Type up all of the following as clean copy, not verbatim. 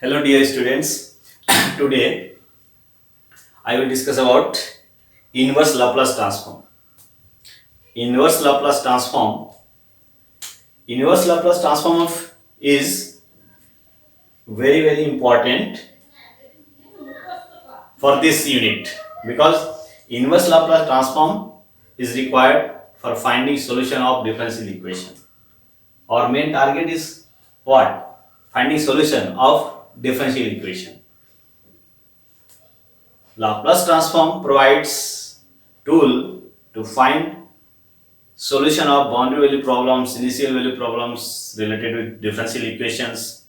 Hello dear students, today I will discuss about inverse Laplace transform. Inverse Laplace transform. Inverse Laplace transform is very important for this unit because inverse Laplace transform is required for finding solution of differential equation. Our main target is what? Finding solution of differential equation. Laplace transform provides tool to find solution of boundary value problems, initial value problems related with differential equations.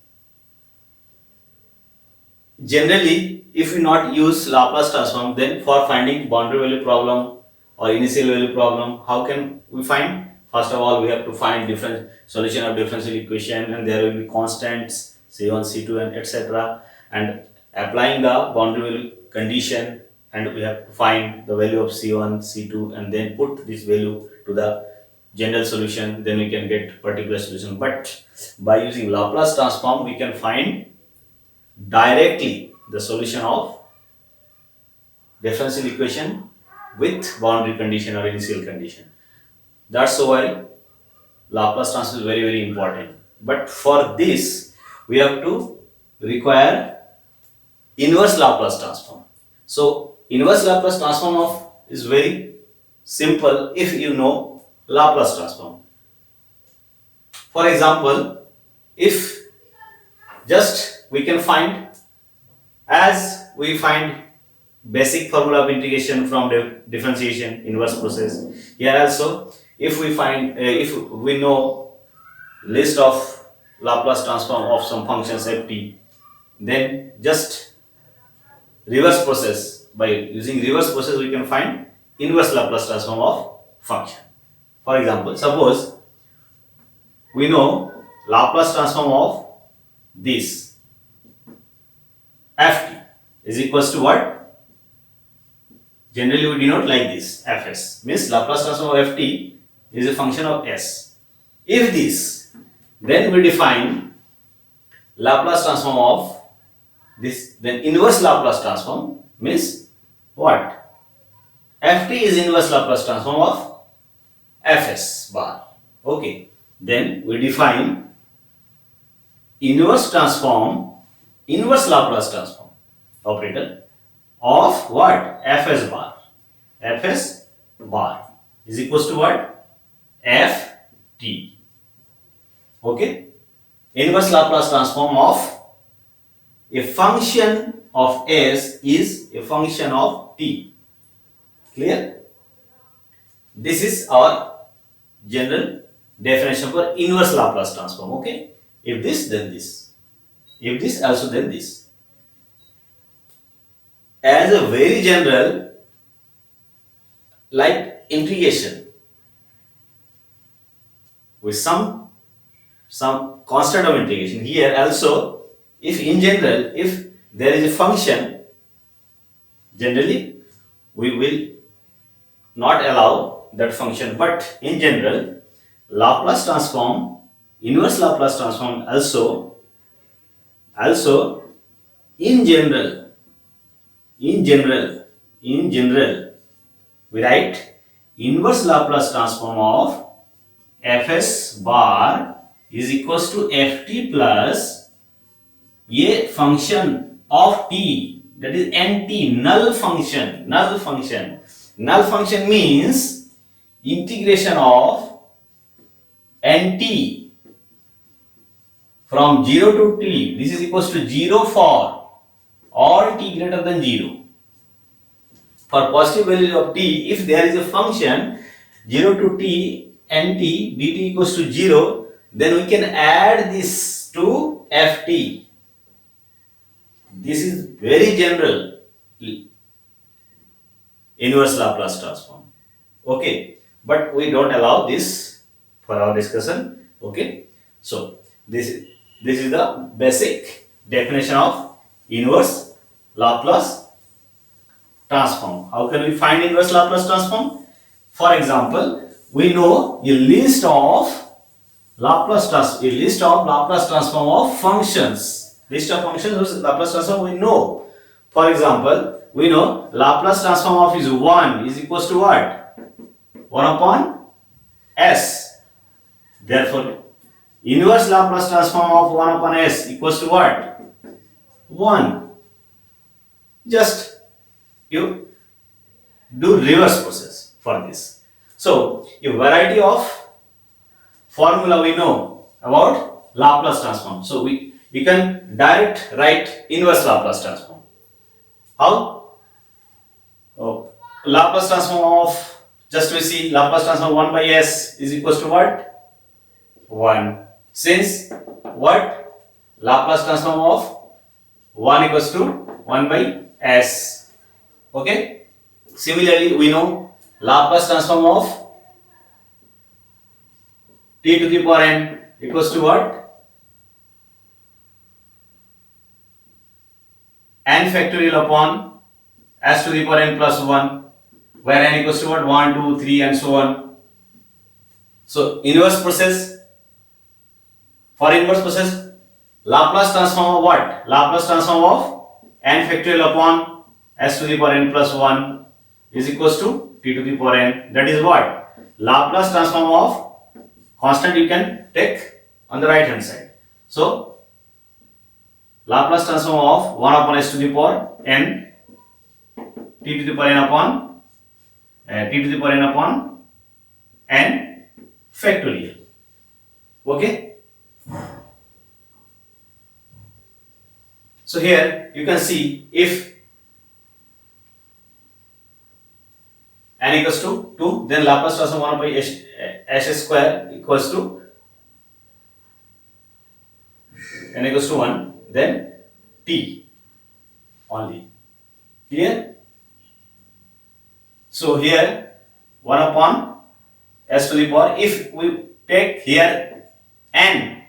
Generally, if we not use Laplace transform, then for finding boundary value problem or initial value problem, how can we find? First of all, we have to find different solution of differential equation, and there will be constants C1, C2, and etc. And applying the boundary value condition, and we have to find the value of C1, C2, and then put this value to the general solution. Then we can get particular solution. But by using Laplace transform, we can find directly the solution of differential equation with boundary condition or initial condition. That's why Laplace transform is very important. But for this, we have to require inverse Laplace transform. So inverse Laplace transform is very simple if you know Laplace transform. For example, if just we can find, as we find basic formula of integration from the differentiation inverse process, here also if we find if we know list of Laplace transform of some functions ft, then just reverse process, by using reverse process we can find inverse Laplace transform of function. For example, suppose we know Laplace transform of this ft is equals to what? Generally we denote like this, fs means Laplace transform of ft is a function of s. If this, then we define Laplace transform of this, then inverse Laplace transform means what? ft is inverse Laplace transform of fs bar. Okay, then we define inverse transform, inverse Laplace transform operator of what? Fs bar. Fs bar is equals to what? Ft. Okay, inverse Laplace transform of a function of s is a function of t. Clear? This is our general definition for inverse Laplace transform. Okay, if this, then this. If this, also then this. As a very general, like integration with some constant of integration, here also, if in general, if there is a function, generally we will not allow that function, but in general Laplace transform, inverse Laplace transform also in general we write inverse Laplace transform of fs bar is equals to ft plus a function of t, that is nt, null function. Null function means integration of nt from 0 to t. This is equals to 0 for all t greater than 0. For positive values of t, if there is a function 0 to t and t dt equals to 0, then we can add this to ft. This is very general inverse Laplace transform. Okay, but we don't allow this for our discussion. Okay, so this is the basic definition of inverse Laplace transform. How can we find inverse Laplace transform? For example, we know a list of Laplace transform of functions. List of functions whose Laplace transform we know. For example, we know Laplace transform of is 1 is equals to what? 1 upon s. Therefore, inverse Laplace transform of 1 upon s equals to what? 1. Just you do reverse process for this. So, a variety of formula we know about Laplace transform. So, we can direct write inverse Laplace transform. How? Oh, Laplace transform of, just we see Laplace transform 1 by s is equals to what? 1. Since what? Laplace transform of 1 equals to 1 by s. Okay. Similarly, we know Laplace transform of t to the power n equals to what? N factorial upon s to the power n plus 1, where n equals to what? 1, 2, 3 and so on. So, inverse process. For inverse process, Laplace transform of what? Laplace transform of n factorial upon s to the power n plus 1 is equals to t to the power n. That is what? Laplace transform of constant you can take on the right hand side. So, Laplace transform of 1 upon s to the power n, t to the power n upon t to the power n upon n factorial. Okay. So here you can see if n equals to 2, then Laplace transform 1 by s square equals to n equals to 1, then t only. Clear? So here 1 upon s to the power, if we take here n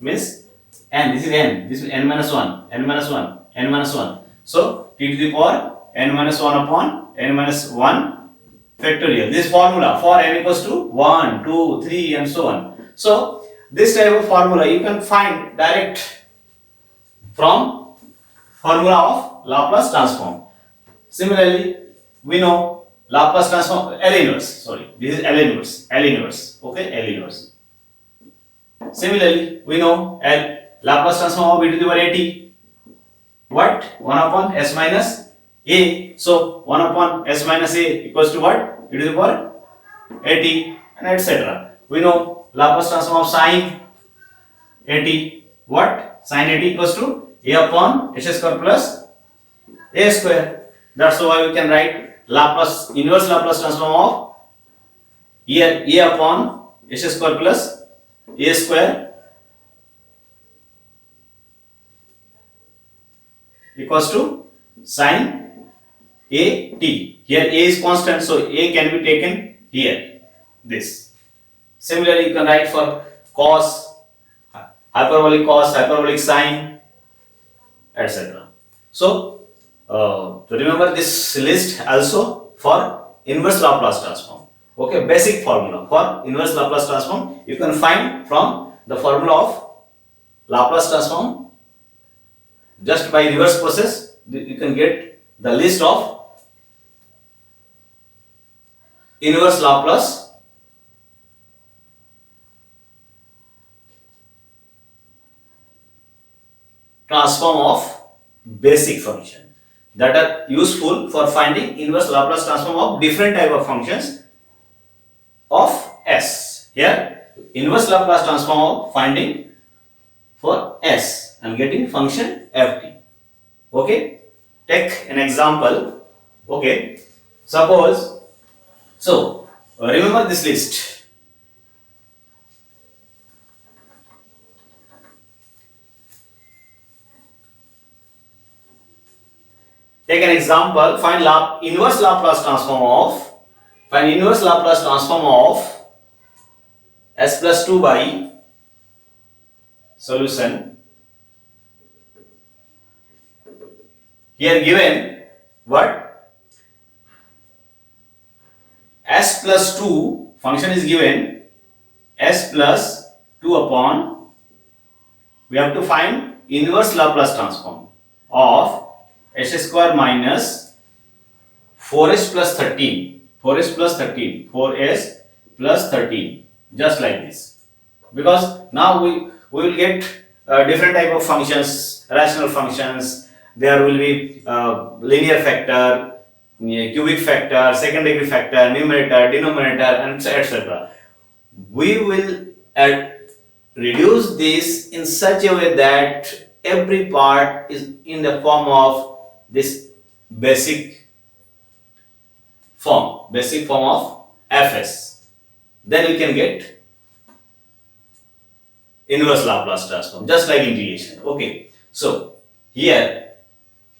means n, this is n, this is n minus 1, n minus 1, n minus 1. So t to the power n minus 1 upon n minus 1 factorial. This formula for n equals to 1, 2, 3 and so on. So this type of formula you can find direct from formula of Laplace transform. Similarly, we know Laplace transform L inverse. Sorry, this is L inverse. Okay, L inverse. Similarly, we know Laplace transform of e to the power at. What? 1 upon s minus a. So 1 upon s minus a equals to what? E to the power at and etc. We know Laplace transform of sine at. What? Sine at equals to a upon h square plus a square. That's why we can write inverse Laplace transform of a upon h square plus a square equals to sine a t. Here a is constant, so a can be taken here. This. Similarly, you can write for cos, hyperbolic cos, hyperbolic sine, etc. So, to remember this list also for inverse Laplace transform. Okay, basic formula for inverse Laplace transform you can find from the formula of Laplace transform. Just by reverse process, you can get the list of inverse Laplace transform of basic function that are useful for finding inverse Laplace transform of different type of functions of S. Here, inverse Laplace transform of finding for S and getting function ft. Okay. take an example. Okay, suppose, so remember this list. Take an example, find inverse Laplace transform of, s plus 2 by solution. Here given what? S plus 2 function is given, s plus 2 upon, we have to find inverse Laplace transform of s square minus 4s plus 13, 4s plus 13, just like this. Because now we will get different type of functions, rational functions. There will be linear factor, cubic factor, second degree factor, numerator, denominator, and etc. We will reduce this in such a way that every part is in the form of this basic form of fs. Then we can get inverse Laplace transform, just like integration. Okay, so here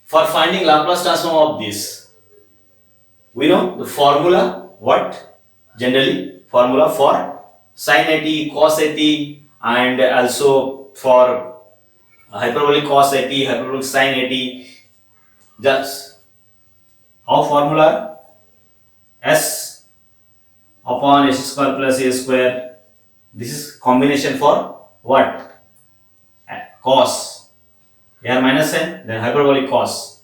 for finding Laplace transform of this, we know the formula. What? Generally formula for sin 80, cos 80, and also for hyperbolic cos 80, hyperbolic sin 80. Just how formula? S upon s square plus a square. This is combination for what? Cos. Here minus n, then hyperbolic cos.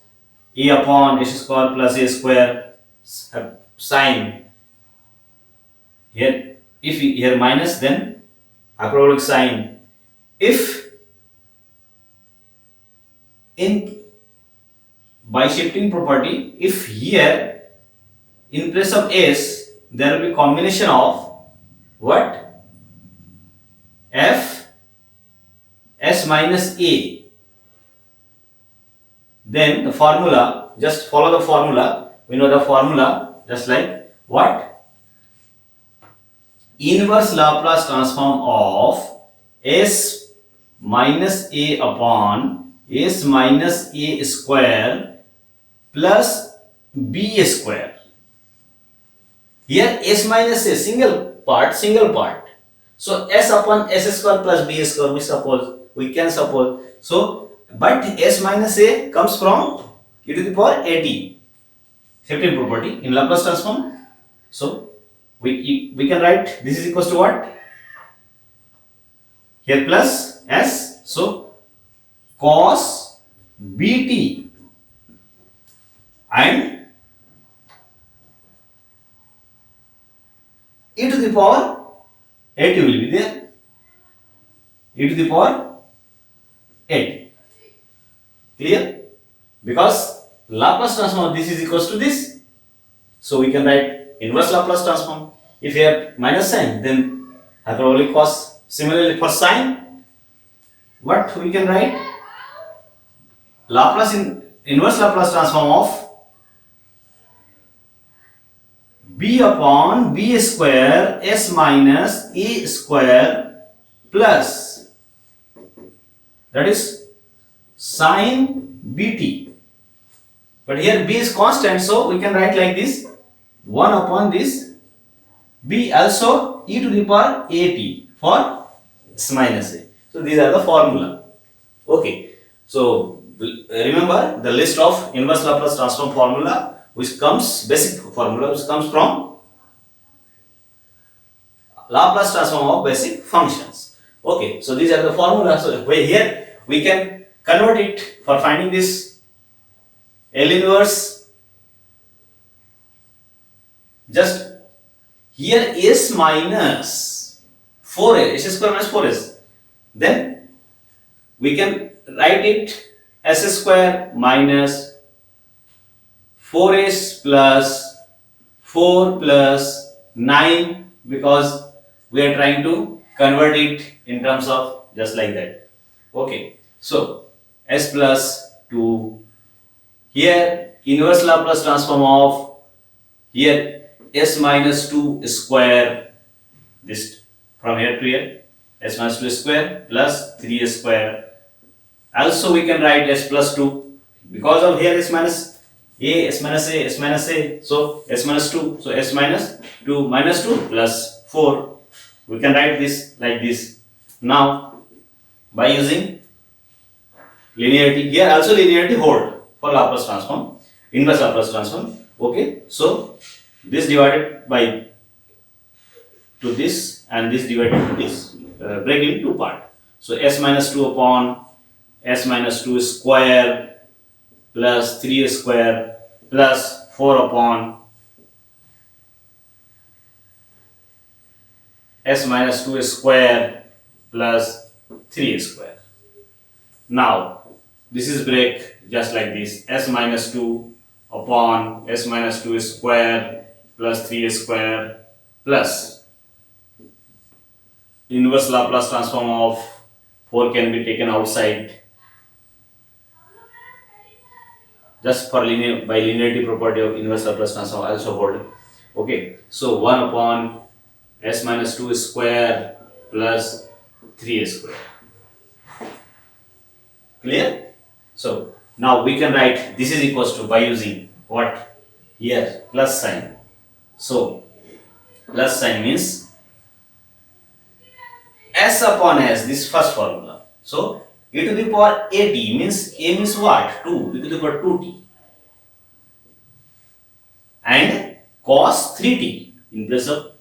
E upon s square plus a square, sine. Here, if here minus, then hyperbolic sine. If in by shifting property, if here in place of s there will be combination of what? F s minus a. Then the formula, just follow the formula. We know the formula, just like what? Inverse Laplace transform of s minus a upon s minus a square plus b square. Here s minus a single part. So s upon s square plus b square, we can suppose. So but s minus a comes from e to the power at. Shifting property in Laplace transform. So we can write this is equals to what? Here plus s. So cos bt and e to the power 80 will be there. E to the power 80. Clear? Because Laplace transform of this is equals to this. So we can write inverse Laplace transform. If you have minus sign, then hyperbolic cos. Similarly for sine, what we can write? Inverse Laplace transform of b upon b square s minus a square plus, that is sin bt. But here b is constant, so we can write like this: 1 upon this b also e to the power at for s minus a. So these are the formula. Okay, so remember the list of inverse Laplace transform formula, which comes basic formula which comes from Laplace transform of basic functions. Okay, so these are the formulas. So here we can convert it for finding this L inverse. Just here s minus 4s, s square minus 4s. Then we can write it s square minus 4s plus 4 plus 9, because we are trying to convert it in terms of just like that. Okay, so s plus 2, Here inverse Laplace transform of here s minus 2 square, this from here to here, s minus 2 square plus 3 square. Also we can write s plus 2 because of here s minus a, s minus a, s minus a, so s minus 2, so s minus 2 minus 2 plus 4. We can write this like this. Now by using linearity, here also linearity hold for Laplace transform, inverse Laplace transform. Okay, so this divided by to this and this divided to this, break in two part. So s minus 2 upon s minus 2 square plus 3 square plus 4 upon s minus 2 square plus 3 square. Now this is break just like this, s minus 2 upon s minus 2 square plus 3 square plus inverse Laplace transform of 4 can be taken outside just for linear, by linearity property of inverse Laplace transform also hold. Okay, so 1 upon s minus 2 square plus 3 square. Clear? So now we can write this is equals to, by using what here, plus sign. So plus sign means s upon s, this first formula. So e to the power at means a means what? 2, e to the power 2t, and cos 3t in place of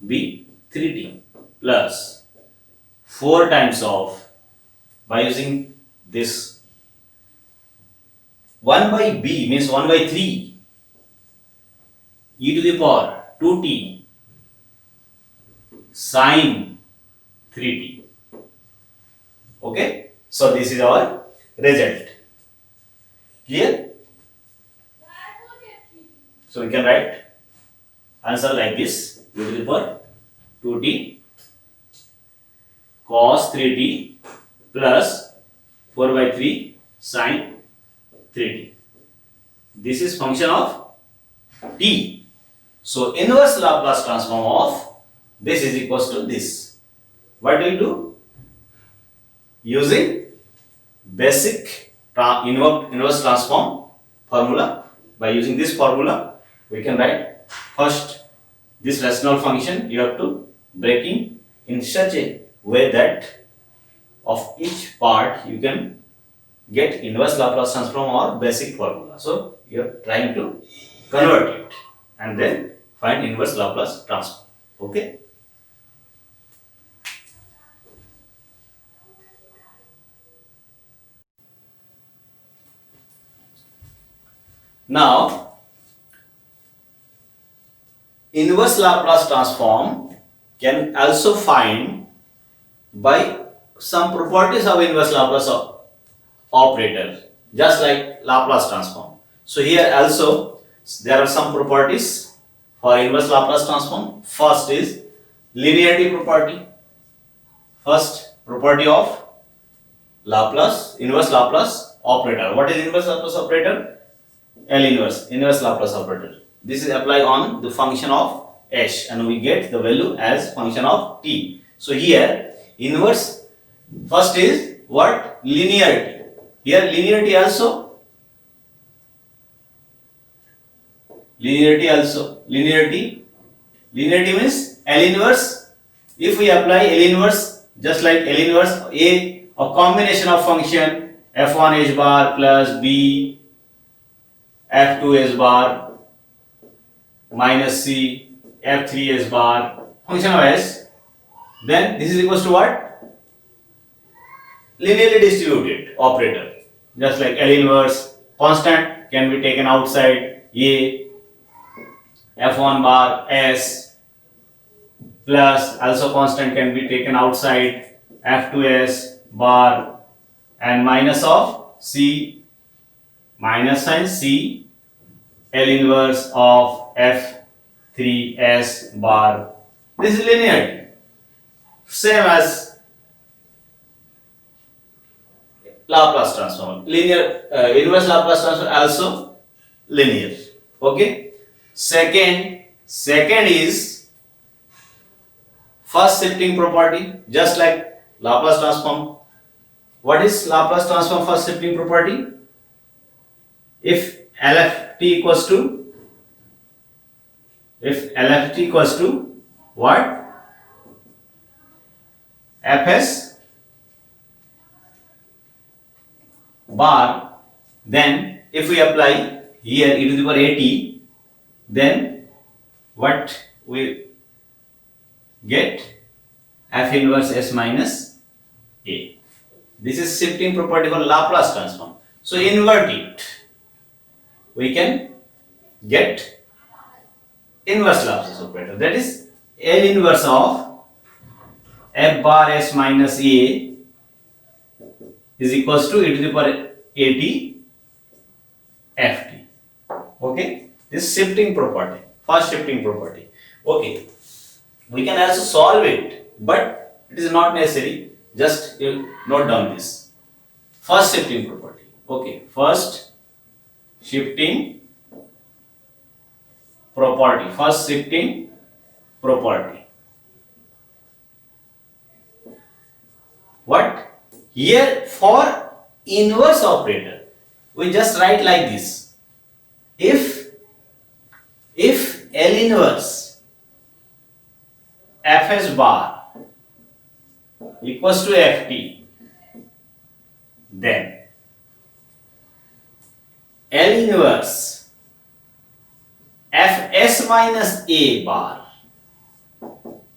b 3t plus 4 times of, by using this 1 by b means 1 by 3 e to the power 2t sine 3t. Okay, so this is our result. Clear? So we can write answer like this, e to the power 2t cos 3t plus 4 by 3 sine 3t. This is function of t. So inverse Laplace transform of this is equals to this. What do you do? Using basic inverse transform formula, by using this formula we can write first this rational function you have to break in such a way that of each part you can get inverse Laplace transform or basic formula. So you are trying to convert it and then find inverse Laplace transform. Okay. Now inverse Laplace transform can also find by some properties of inverse Laplace operator, just like Laplace transform. So here also there are some properties for inverse Laplace transform. First is linearity property. First property of Laplace, inverse Laplace operator. What is inverse Laplace operator? L inverse, inverse Laplace operator. This is applied on the function of h and we get the value as function of t. So here inverse, first is what? Linearity. Here linearity also, linearity means L inverse. If we apply L inverse, just like L inverse a combination of function f1 h bar plus b f2 s bar minus c f3 s bar function of s, then this is equals to what? Linearly distributed operator, just like L inverse. Constant can be taken outside, a f1 bar s plus also constant can be taken outside, f2s bar, and minus of c, minus sign c L inverse of f3s bar. This is linearity, same as Laplace transform. Linear inverse Laplace transform also linear. Okay. Second is first shifting property, just like Laplace transform. What is Laplace transform first shifting property? If LFT equals to what? Fs bar, then if we apply here e to the power at, then what we get? F inverse s minus a. This is shifting property for Laplace transform. So invert it. We can get inverse Laplace operator. That is L inverse of f bar s minus a is equals to e to the power at ft. Okay, this shifting property, first shifting property. Okay, we can also solve it, but it is not necessary. Just you note down this first shifting property. Okay, first shifting property, first shifting property. What? Here for inverse operator, we just write like this. If L inverse Fs bar equals to Ft, then L inverse Fs minus A bar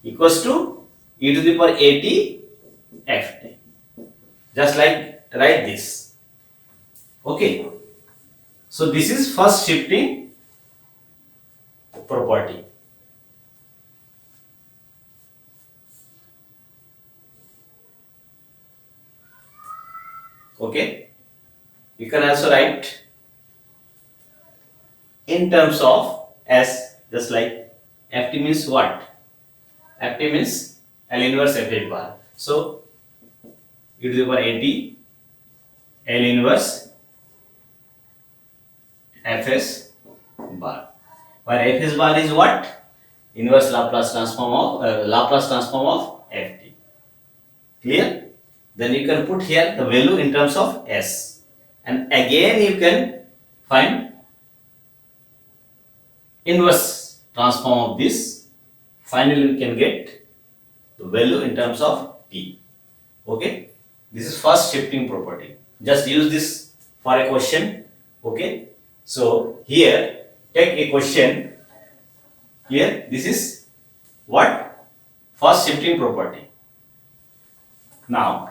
equals to e to the power at Ft. Just like write this. Okay. So this is first shifting property. Okay. You can also write in terms of S, just like Ft means what? Ft means L inverse Fh bar. So e to the power at L inverse Fs bar, where Fs bar is what? Inverse Laplace transform of Ft. Clear? Then you can put here the value in terms of S, and again you can find inverse transform of this. Finally, you can get the value in terms of T. Okay, this is first shifting property. Just use this for a question. Okay, so here take a question. Here this is what? First shifting property. Now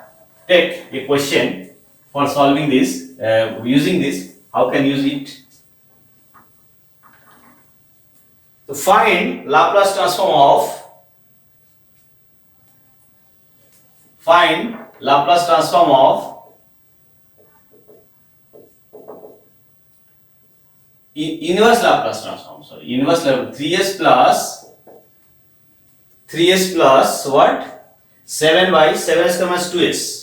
take a question for solving this using this. How can use it? To find Laplace transform of inverse Laplace transform. Sorry, inverse 3s plus what? 7 by 7s minus 2s.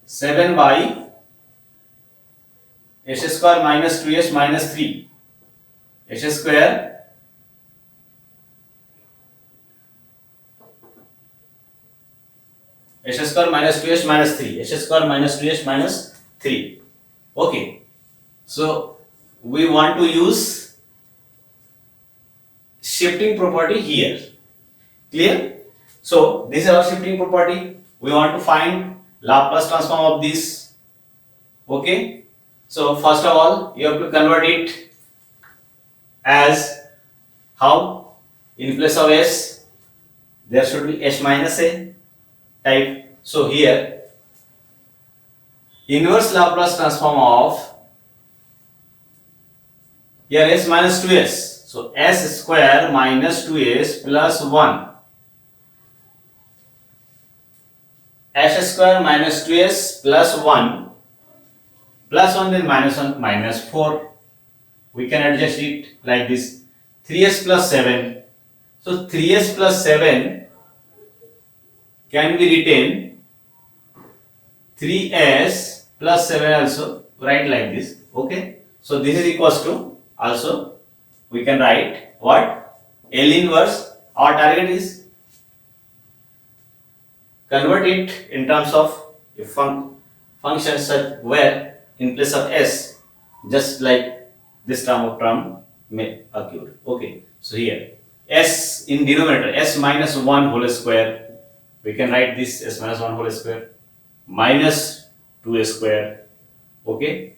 7 by s square minus 2s minus 3. S square minus 2s minus 3. S square minus 2s minus 3. Okay. So we want to use shifting property here. Clear? So this is our shifting property. We want to find Laplace transform of this. Okay. So first of all, you have to convert it as how? In place of s, there should be s minus a type. So here, inverse Laplace transform of here s minus 2s. So s square minus 2s plus 1. S square minus 2s plus 1 then minus 1 minus 4. We can adjust it like this. 3s plus 7. So 3s plus 7 can be written 3s plus 7 also. Write like this. Okay. So this is equals to also we can write what? L inverse. Our target is convert it in terms of a function such where in place of s, just like this term may occur. Okay, so here s in denominator, s minus 1 whole square, we can write this s minus 1 whole square minus 2 square. Okay,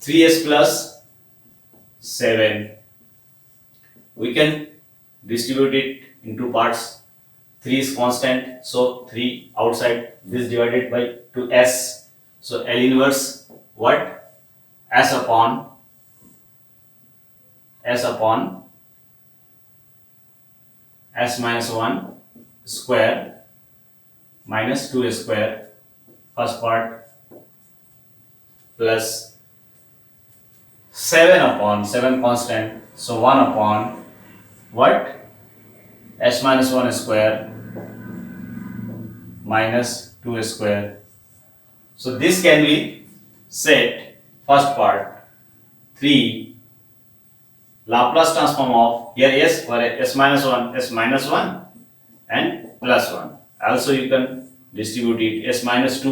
3s plus 7, we can distribute it in two parts. 3 is constant, so 3 outside, this divided by 2s, so L inverse what? S upon s minus 1 square minus 2 square, first part, plus 7 upon 7 constant, so 1 upon what? S minus 1 square minus 2 square. So this can be set, first part, 3 Laplace transform of, here s for s minus 1 and plus 1. Also you can distribute it, s minus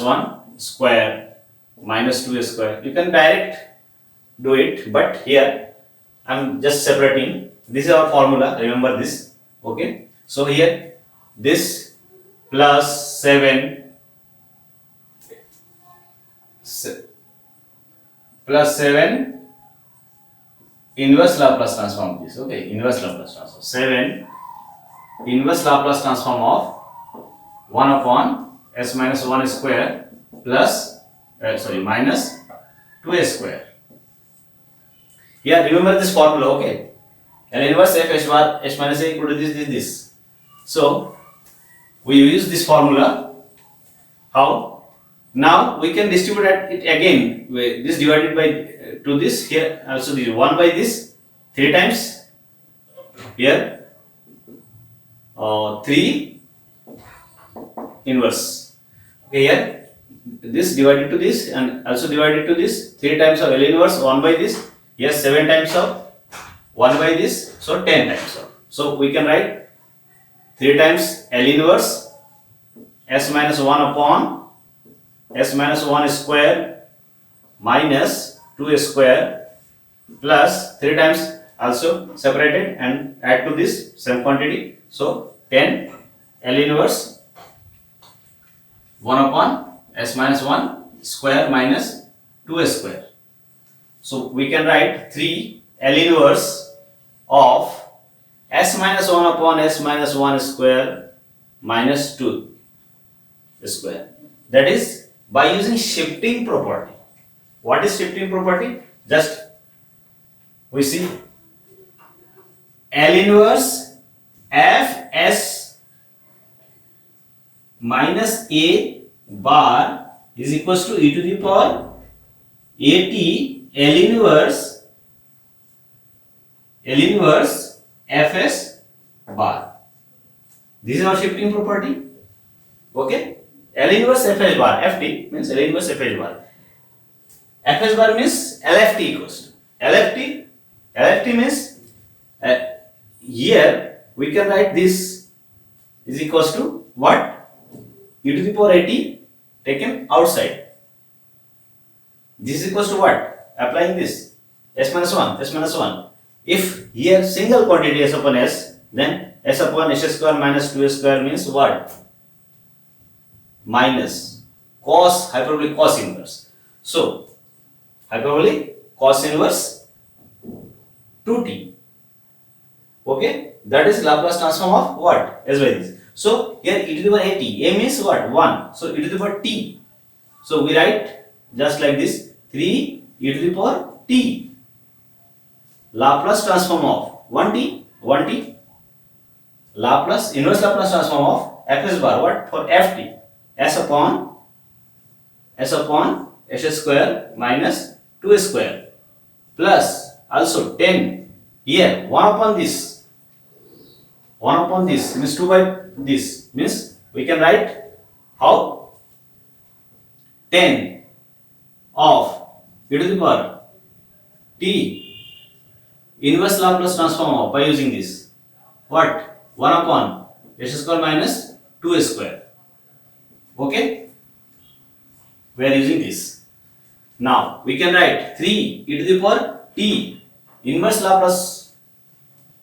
1 square minus 2 square. You can direct do it, but here I am just separating. This is our formula, remember this. Okay, so here this plus 7 plus 7 inverse Laplace transform this. Okay, inverse Laplace transform 7 inverse Laplace transform of 1 upon s minus 1 square plus minus 2 square. Here remember this formula. Okay, L inverse f h bar h minus a equal to this. So we use this formula. How? Now we can distribute it again. This divided by to this, here also this 1 by this 3 times, here 3 inverse. Okay, here this divided to this and also divided to this, 3 times of L inverse 1 by this, here 7 times of 1 by this, so 10 times of. So we can write 3 times L inverse s minus 1 upon s minus 1 square minus 2 square plus 3 times also separated and add to this same quantity, so 10 L inverse 1 upon s minus 1 square minus 2 square. So we can write 3 L inverse of s minus 1 upon s minus 1 square minus 2 square. That is by using shifting property. What is shifting property? Just we see L inverse f s minus a bar is equals to e to the power at L inverse fs bar. This is our shifting property. Okay, L inverse fs bar, ft means L inverse fs bar. Fs bar means LFT equals to LFT means here we can write this is equals to what? E to the power at taken outside. This is equals to what? Applying this s minus 1. If here single quantity s upon s, then s upon s square minus 2 square means what? Minus cos hyperbolic cos inverse. So hyperbolic cos inverse 2t. Okay, that is Laplace transform of what? S by this. So here e to the power at, a means what? 1. So e to the power t. So we write just like this, 3 e to the power t. Laplace transform of 1t Laplace inverse Laplace transform of fs bar, what? For ft, s upon s square minus 2 square plus also 10, here 1 upon this means 2 by this, means we can write how? 10 of e to the power t inverse Laplace transform of by using this. What? 1 upon s square minus 2 square. Okay? We are using this. Now we can write 3 e to the power t inverse Laplace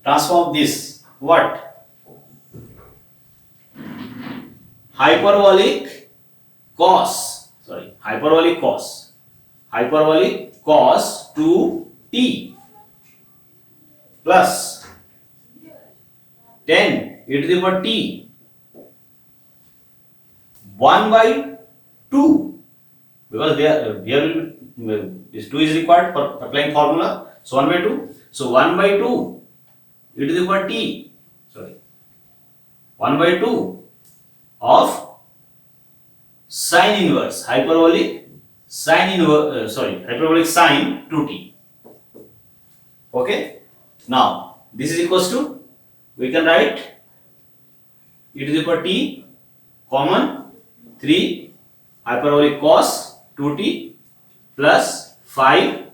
transform of this. What? Hyperbolic cos. Sorry, hyperbolic cos. Hyperbolic cos 2t plus 10 e to the power t 1 by 2, because here will be, this 2 is required for applying formula, so 1 by 2, so 1 by 2 e to the power t, sorry, 1 by 2 of sine inverse hyperbolic sine inverse hyperbolic sine 2t. Okay, now this is equals to, we can write e to the power t common 3 hyperbolic cos 2t plus 5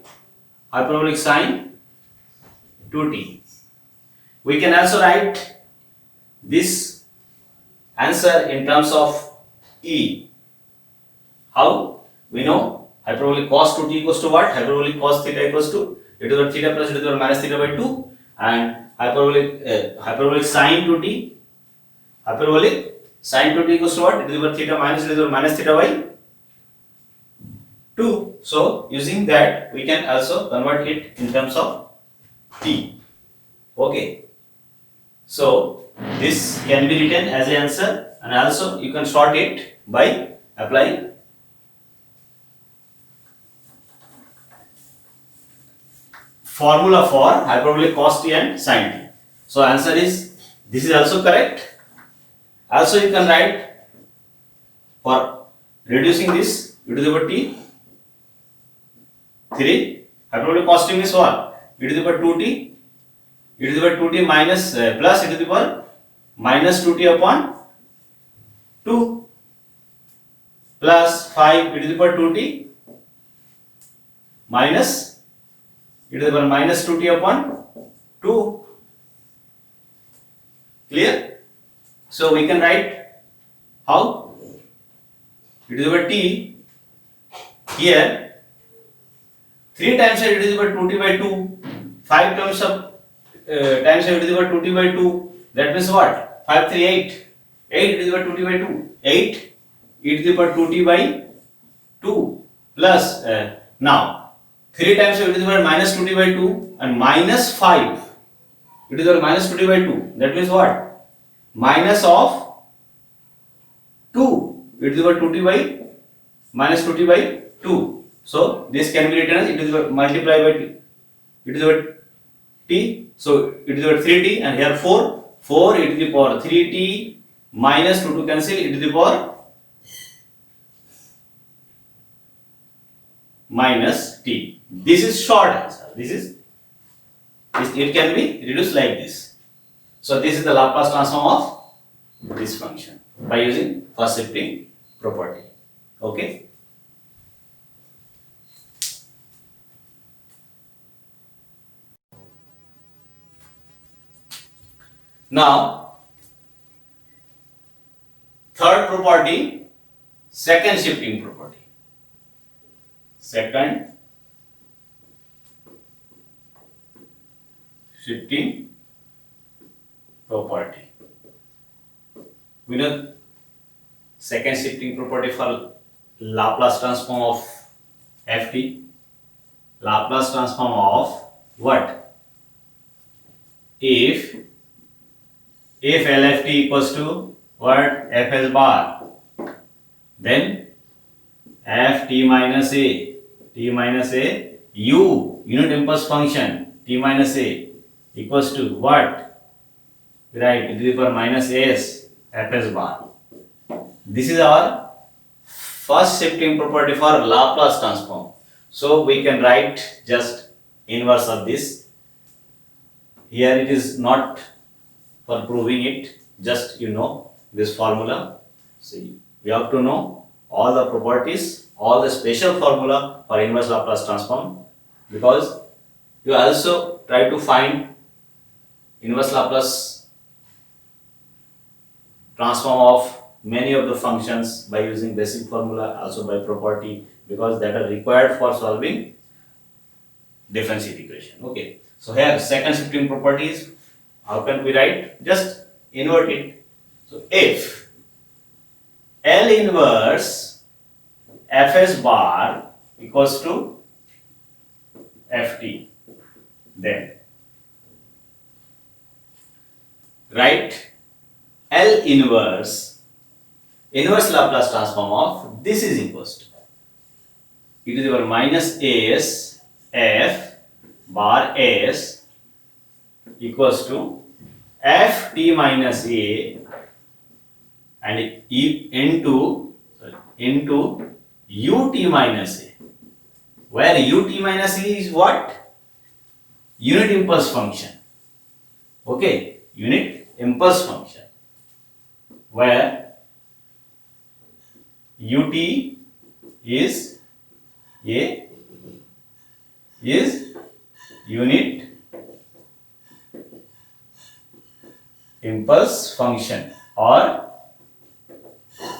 hyperbolic sine 2t. We can also write this answer in terms of e. How? We know hyperbolic cos 2t equals to what? Hyperbolic cos theta equals to e to the power theta plus e to the power minus theta by 2, and hyperbolic sine 2t, hyperbolic sine 2t equals to what? E to the power theta minus e to the power minus theta by 2. So using that we can also convert it in terms of t. Okay, so this can be written as an answer, and also you can sort it by applying formula for hyperbolic cos t and sin t. So answer is, this is also correct. Also you can write for reducing this e to the power t 3 hyperbolic cos t means what? E to the power 2t, e to the power 2t minus plus e to the power minus 2t upon 2 plus 5 e to the power 2t minus e to the power minus 2t upon 2. Clear? So we can write how? E to the power t here 3 times e to the power 2t by 2, 5 times of times e to the power 2t by 2, that means what? 5 3 8, 8 e to the power 2t by 2, 8 e to the power 2t by 2 plus now 3 times e to the power minus 2t by 2 and minus 5 e to the power minus 2t by 2, that means what? Minus of 2 e to the power 2t by minus 2t by 2. So this can be written as e to the power multiplied by e to the power t, so e to the power 3t, and here 4 e to the power 3t minus 2 to cancel e to the power minus t. This is short answer. This is, it can be reduced like this. So this is the Laplace transform of this function by using first shifting property. Okay. Now third property, second shifting property. Second shifting property. We know second shifting property for Laplace transform of ft. Laplace transform of what? If LFT equals to what? Fs bar, then ft minus a u unit impulse function t minus a equals to what? Right, e to the power minus s Fs bar. This is our first shifting property for Laplace transform. So we can write just inverse of this. Here it is not for proving it, just you know this formula. See, we have to know all the properties, all the special formula for inverse Laplace transform, because you also try to find inverse Laplace transform of many of the functions by using basic formula, also by property, because that are required for solving differential equation. Okay, so here second shifting properties, how can we write? Just invert it. So if L inverse Fs bar equals to Ft, then write L inverse Laplace transform of this is equals to e to the power minus as f bar s equals to f t minus a and into ut minus a, where ut minus a is what? Unit impulse function. Okay, unit impulse function, where ut is unit impulse function or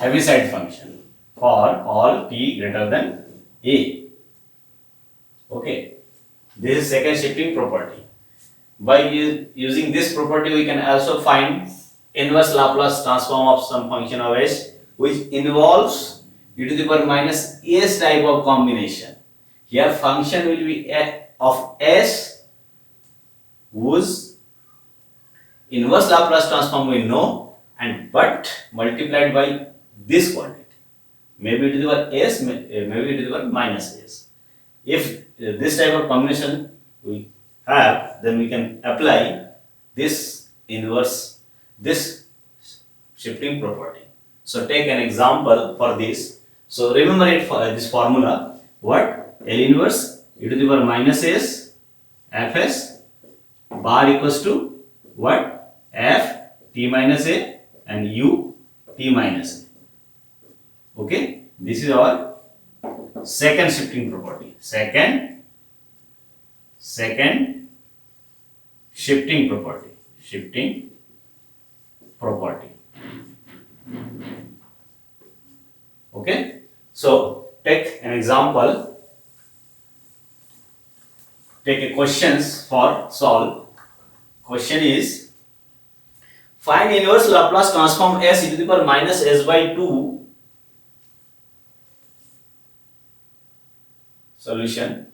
Heaviside function for all t greater than a. Okay, this is second shifting property. By using this property, we can also find inverse Laplace transform of some function of s, which involves e to the power minus s type of combination. Here function will be of s whose inverse Laplace transform we know, and but multiplied by this quantity, maybe to the power s, maybe to the power minus s. If this type of combination we have, then we can apply this shifting property. So take an example for this. So remember it for this formula. What? L inverse e to the power minus s fs bar equals to what? F t minus a and u t minus a. Okay, this is our second shifting property. Second shifting property. Shifting property. Okay, so take an example. Take a questions for solve. Question is, find inverse Laplace transform s e to the power minus s by 2. Solution.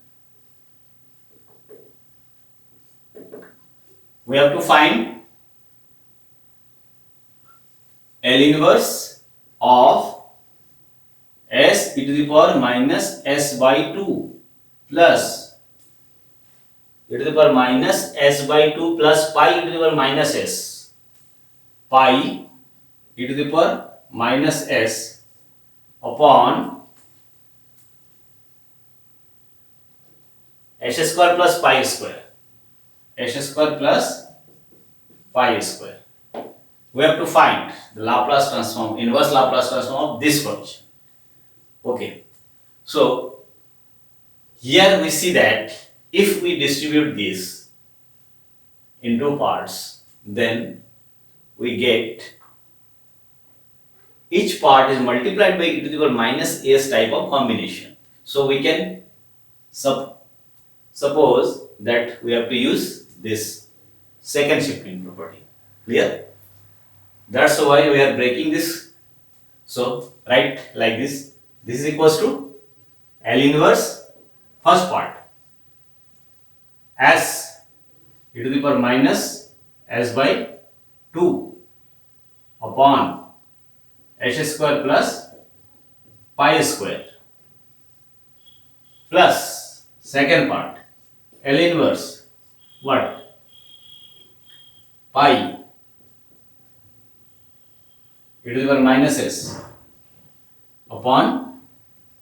We have to find L inverse of s e to the power minus s by 2 plus e to the power minus s by 2 plus pi e to the power minus s, pi e to the power minus s upon s square plus pi square. S square plus pi square. We have to find the Laplace transform, inverse Laplace transform of this function. Okay, so here we see that if we distribute this in two parts, then we get each part is multiplied by e to the power minus s type of combination. So we can suppose that we have to use this second shifting property. Clear? That's why we are breaking this. So write like this. This is equals to L inverse first part s e to the power minus s by 2 upon s square plus pi square plus second part L inverse what? Pi e to the power minus s upon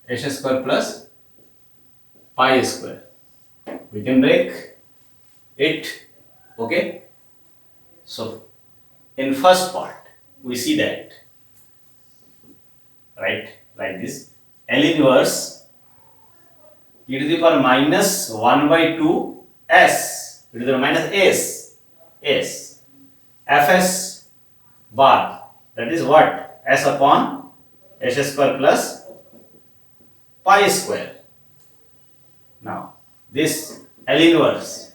s square plus pi square. We can break it. Okay, so in first part we see that, right, like this, L inverse e to the power minus 1 by 2 s e to the power minus s fs bar, that is what, s upon s square plus pi square. Now this L inverse,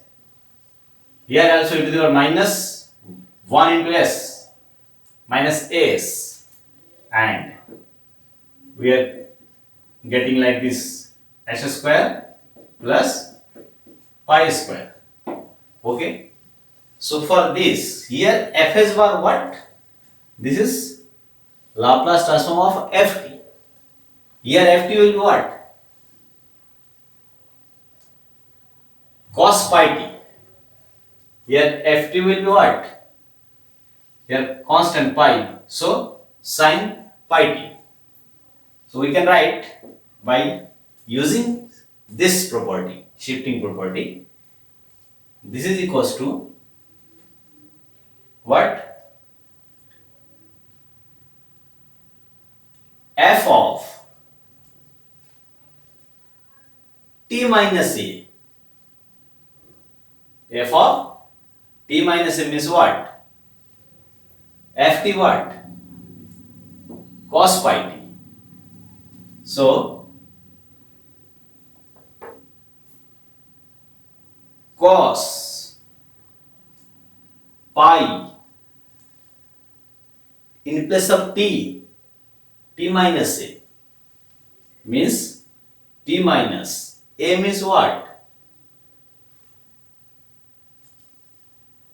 here also e to the power minus 1 into s minus s, and we are getting like this s square plus pi square. Okay, so for this here fs bar what, this is Laplace transform of ft. Here ft will be what, cos pi t. Here ft will be what, here constant pi, so sin pi t. So we can write by using this property, shifting property, this is equals to what, f of t minus a. F of t minus a means what, ft what, cos pi t. So cos pi in place of t minus a means t minus a means what,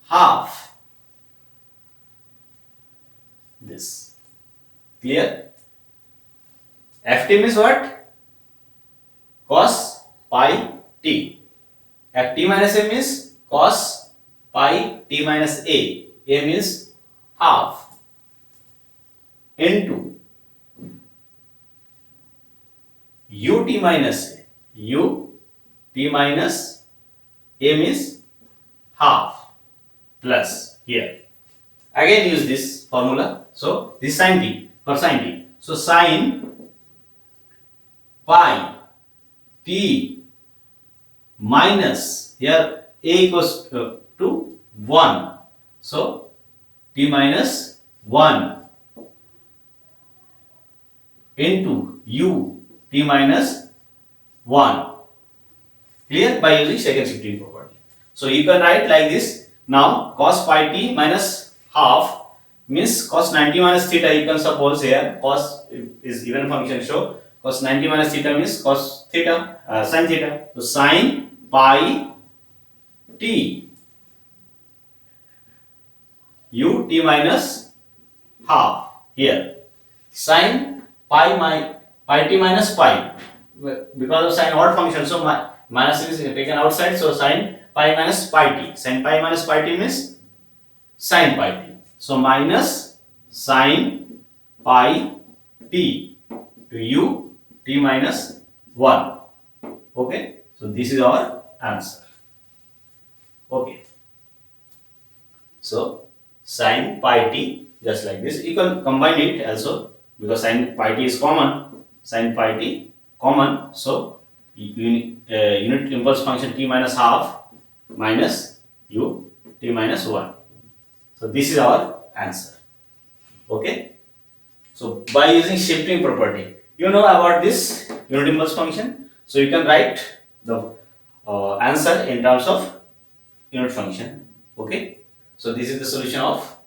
half this. Clear? Ft means what, cos pi t. Ft minus a means cos pi t minus a. A means half into ut minus a. Ut minus a means half plus here. Again use this formula. So this sin t, for sin t. So sin pi t minus, here a equals to 1. So t minus 1 into u t minus 1. Clear? By using second shifting property. So you can write like this. Now cos pi t minus half means cos 90 minus theta. You can suppose here cos is even function, so cos 90 minus theta means cos theta, sin theta. So sin pi t u t minus half, here sin pi t minus pi, because of sin odd function, so minus is taken outside, so sin pi minus pi t. Sin pi minus pi t means sin pi t. So minus sin pi t to u t minus 1. Okay, so this is our answer. Okay, so sin pi t just like this. You can combine it also, because sin pi t is common, sin pi t common, so unit impulse function t minus half minus u t minus 1. So this is our answer. Okay, so by using shifting property, you know about this unit impulse function, so you can write the answer in terms of unit function. Okay, so this is the solution of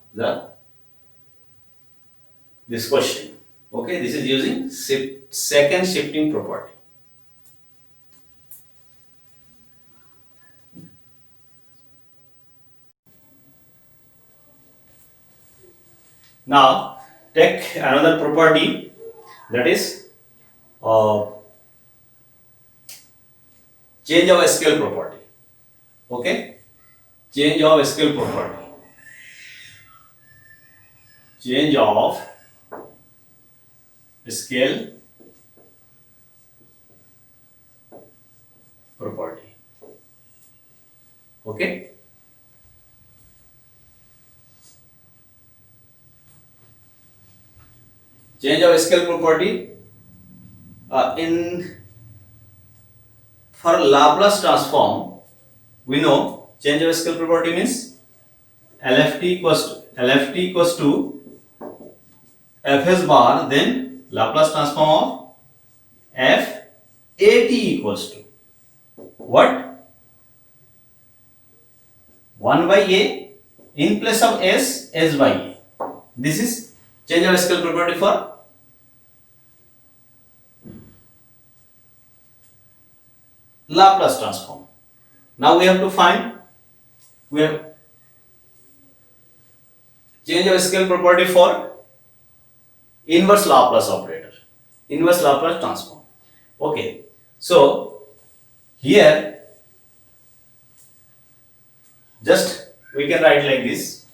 this question. Okay, this is using second shifting property. Now take another property, that is change of scale property. Okay, change of scale property. Change of scale property. Okay, change of scale property in for Laplace transform, we know change of scale property means LFT equals to Fs bar, then Laplace transform of F AT equals to what? 1 by A in place of S, S by A. This is change of scale property for Laplace transform. Now we have to find, we have change of scale property for inverse Laplace operator, inverse Laplace transform. Okay, so here just we can write like this: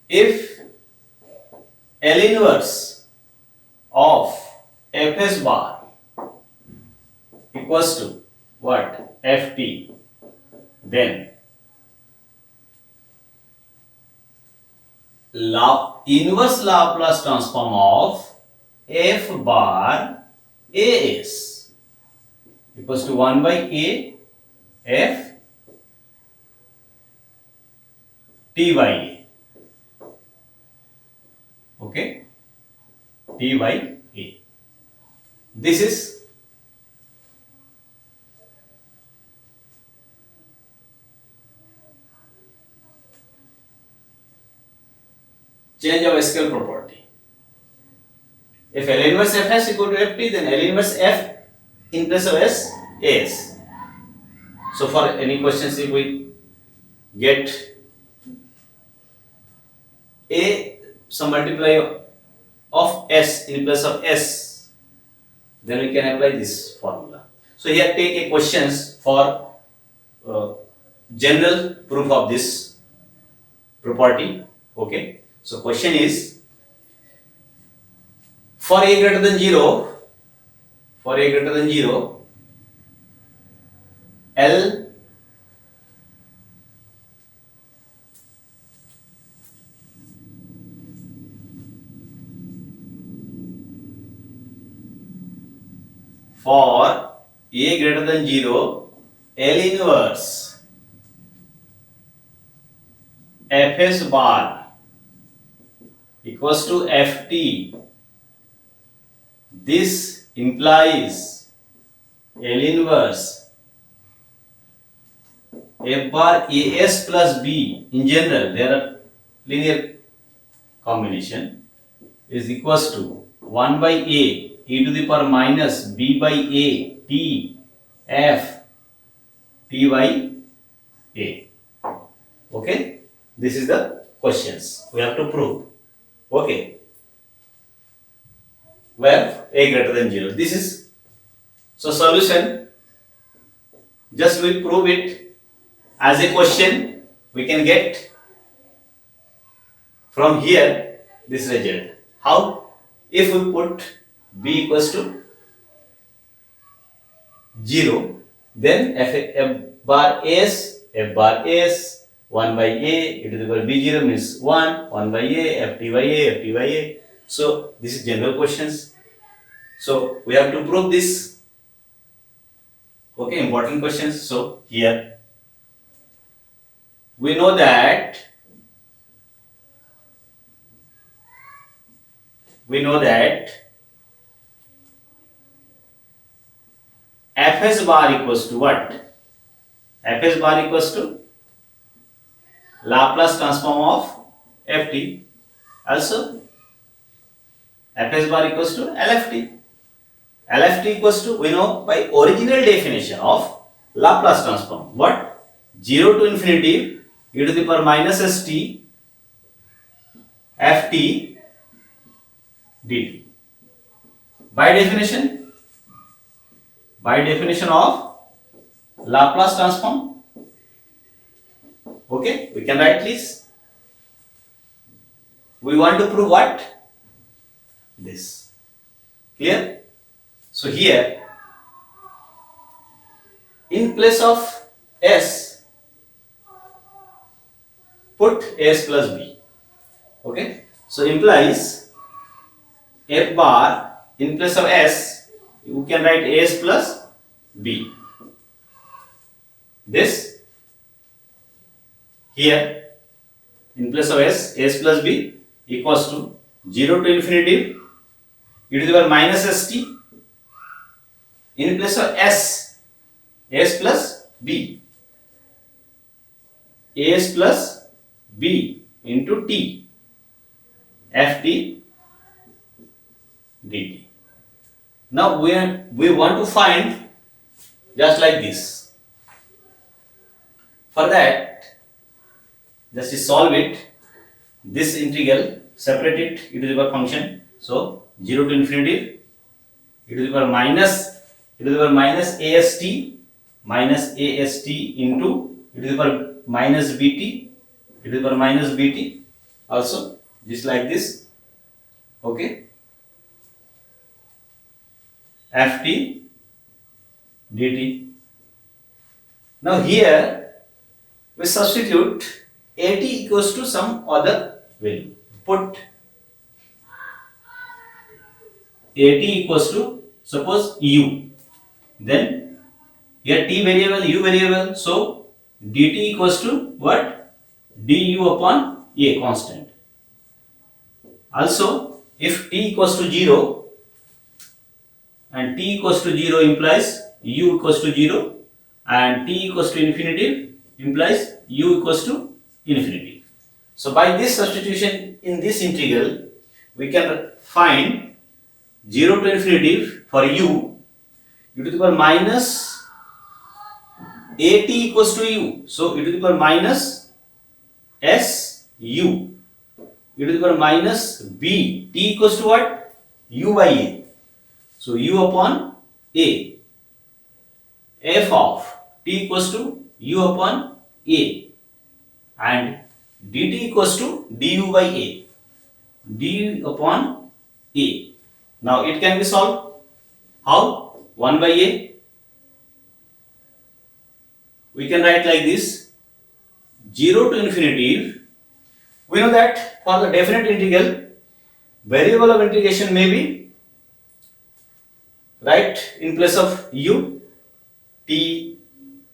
if L inverse of Fs bar equals to what? Ft, then inverse Laplace transform of F bar As equals to 1 by A F T by A. Okay, T by A. This is change of scale property. If L inverse Fs equal to Ft, then L inverse F in place of S, As. So for any questions, if we get A, some multiply of S in place of S, then we can apply this formula. So here take a questions for general proof of this property. Okay. So question is, for A greater than 0, for A greater than 0, L for A greater than 0, L inverse Fs bar equals to Ft. This implies L inverse F bar As plus B, in general there are linear combination, is equals to 1 by A e to the power minus B by A T F T by A. Okay, this is the questions we have to prove. Okay, where A greater than 0. This is, so solution, just we prove it as a question, we can get from here this result. How? If we put B equals to 0, then F bar S 1 by A e to the power B0 means 1 by A, Ft by A, Ft by A. So this is general questions. So we have to prove this. Okay, important questions. So here we know that Fs bar equals to what? Fs bar equals to Laplace transform of Ft. Also Fs bar equals to LFT. LFT equals to, we know by original definition of Laplace transform, what? 0 to infinity e to the power minus st Ft dt. By definition of Laplace transform. Okay, we can write this. We want to prove what? This. Clear? So here, in place of S, put S plus B. Okay, so implies F bar in place of S, you can write AS plus b. This here in place of s plus b equals to 0 to infinity e to the power minus st. In place of s plus b, as plus b into t, ft dt. Now we want to find just like this. For that, just solve it. This integral, separate it e to the power function. So 0 to infinity e to the power minus ast into e to the power minus bt e to the power minus bt. Also just like this. Okay. ft dt. Now here we substitute at equals to some other value. Put at equals to suppose u. Then here t variable, u variable. So dt equals to what? Du upon a constant. Also, if t equals to 0 and t equals to 0 implies u equals to 0 and t equals to infinity implies u equals to infinity. So by this substitution in this integral, we can find 0 to infinity for u to the power minus at equals to u. So e to the power minus s u e to the power minus b, t equals to what? U by a. So u upon a, f of t equals to u upon a, and dt equals to du by a, du upon a. Now it can be solved. How? 1 by a. We can write like this: 0 to infinity. We know that for the definite integral, variable of integration may be right in place of u, t,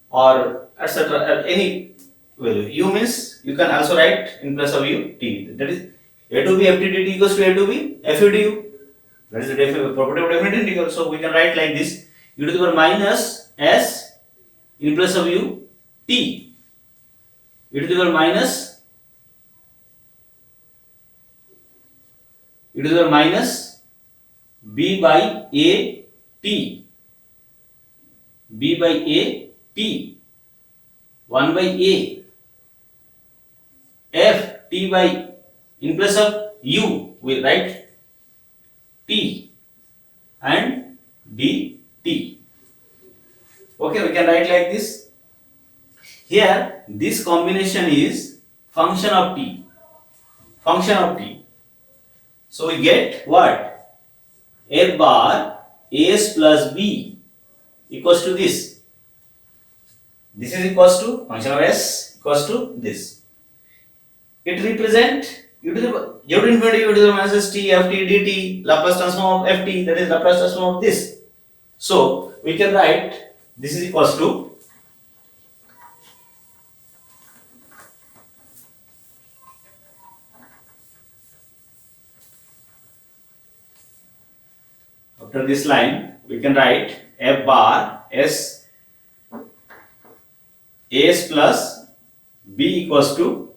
or etc. Any value. U means you can also write in place of u, t. That is a to b ft dt equals to a to b f du. That is the property of definite integral. So we can write like this: u to the power minus s in place of u, t, e to the power minus e to the power minus b by a t, b by a t, 1 by a, f t by, in place of u we write t and dt. Okay, we can write like this. Here this combination is function of t, function of t. So we get what? F bar as plus b equals to this. This is equals to function of s equals to this. It represent u to the infinity u to the minus t ft dt, Laplace transform of ft, that is Laplace transform of this. So we can write this is equals to after this line we can write f bar s as plus b equals to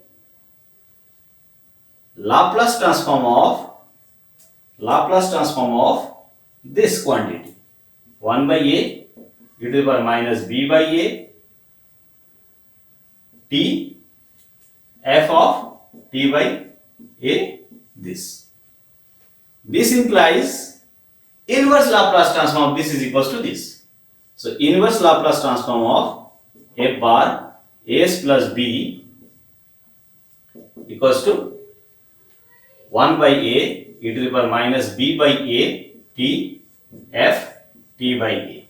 Laplace transform of this quantity 1 by a e to the power minus b by a t f of t by a this. This implies inverse Laplace transform of this is equals to this. So inverse Laplace transform of f bar as plus b equals to 1 by a e to the power minus b by a t f t by a.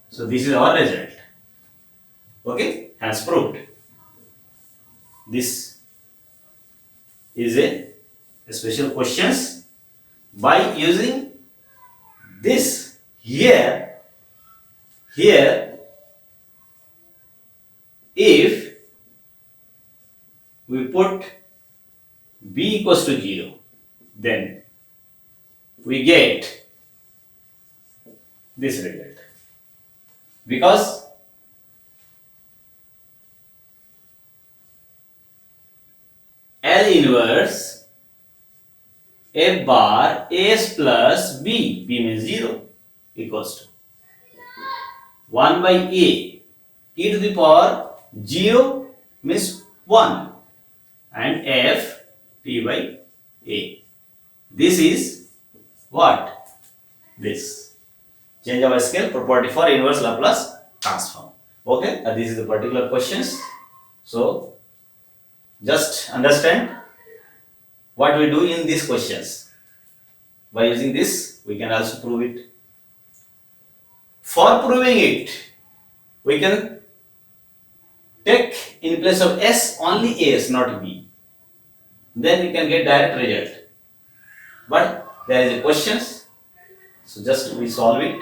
So this is our result. Okay, as proved. This is a special questions. By using this here, Here, if we put b equals to 0, then we get this result. Because L inverse f bar s plus b, b means 0, equals to 1 by a, e to the power 0 means 1, and f t by a. This is what? This. Change of scale property for inverse Laplace transform. Okay, this is the particular questions. So, just understand what we do in these questions. By using this, we can also prove it. For proving it, we can take in place of s only s, not b. Then we can get direct result. But there is a questions, so just we solve it.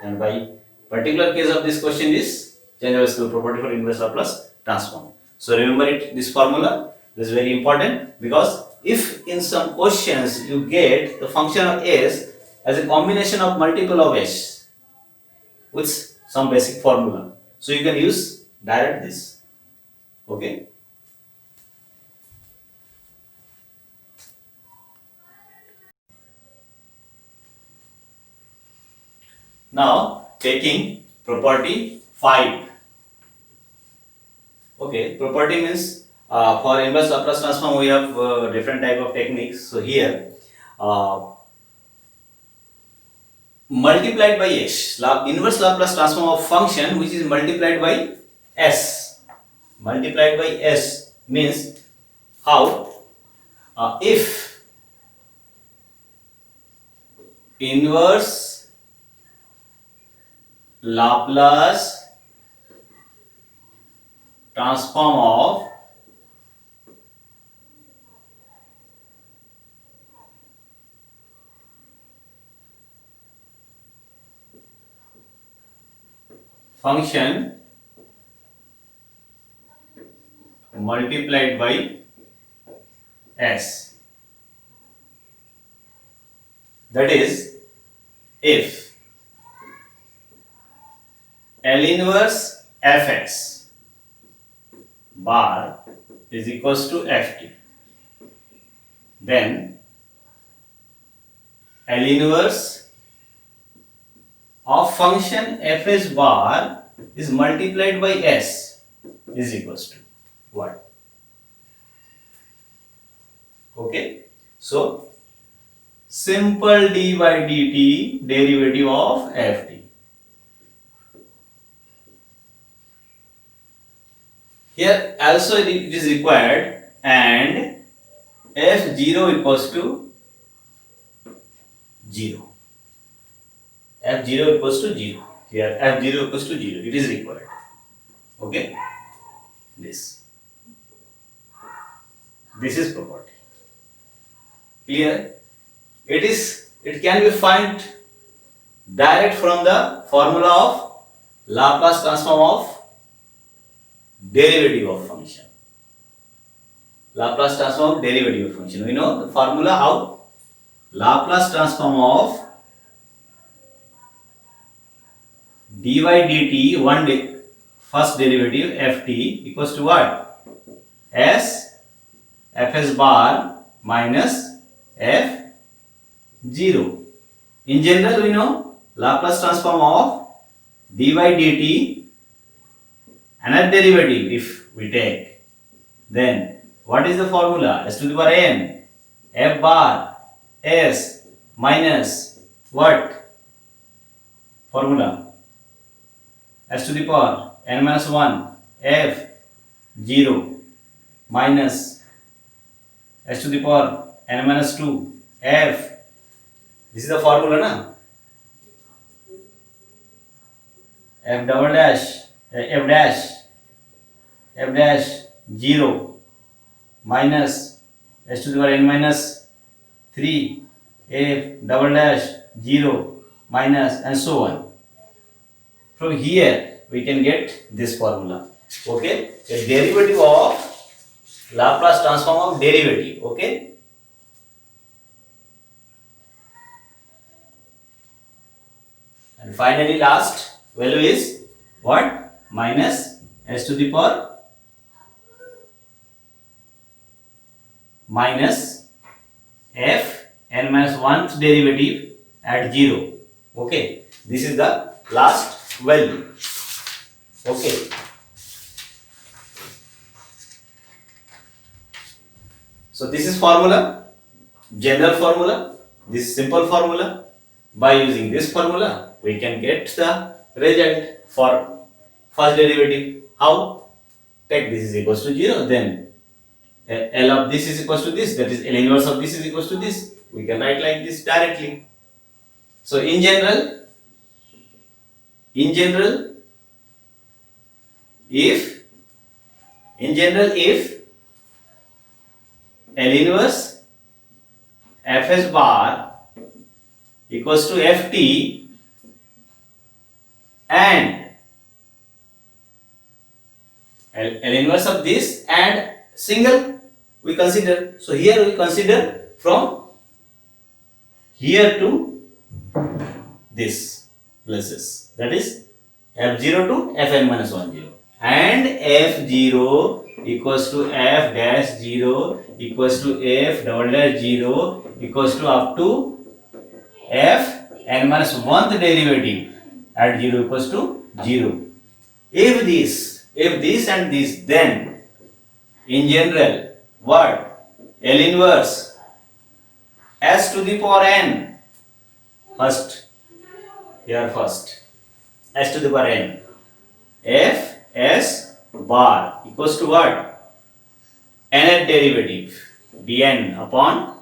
And by particular case of this question is change of scale property for inverse Laplace transform. So remember it, this formula. This is very important, because if in some questions you get the function of s as a combination of multiple of s with some basic formula, so you can use direct this. Okay. Now taking property 5. Okay, property means for inverse Laplace transform we have different type of techniques. So here multiplied by s, inverse Laplace transform of function which is multiplied by s. Multiplied by s means how? If inverse Laplace transform of function multiplied by s, that is, if L inverse fx bar is equals to ft, then L inverse of function fs bar is multiplied by s is equals to what? Okay, so simple d by dt derivative of ft. Here also it is required, and f0 equals to 0. f0 equals to 0. Here f0 equals to 0. It is required. Okay. This is property. Clear? It can be find direct from the formula of Laplace transform of derivative of function. Laplace transform of derivative of function. We know the formula how? Laplace transform of dy dt, first derivative ft equals to what? S fs bar minus f0. In general, we know Laplace transform of dy dt, another derivative if we take, then what is the formula? S to the power n f bar s minus what? Formula s to the power n minus 1 f 0 minus s to the power n minus 2 f. This is the formula, na? F double dash f dash 0 minus s to the power n minus 3 f double dash 0 minus, and so on. From here we can get this formula. Okay, a derivative of Laplace transform of derivative. Okay, and finally last value is what? Minus s to the power minus f n minus 1th derivative at 0. Okay, this is the last value. Okay, so this is formula, general formula, this simple formula. By using this formula we can get the result for first derivative. How? Take this is equals to 0, then L of this is equals to this, that is L inverse of this is equals to this. We can write like this directly. So in general, if L inverse Fs bar equals to Ft and L inverse of this and single we consider. So here we consider from here to this places, that is F0 to Fn minus 10 and F0 equals to F dash 0 equals to F double dash 0 equals to up to F n minus 1th derivative at 0 equals to 0. If this and this, then in general what? L inverse s to the power n, first s to the power n, f s bar equals to what? Nth derivative dn upon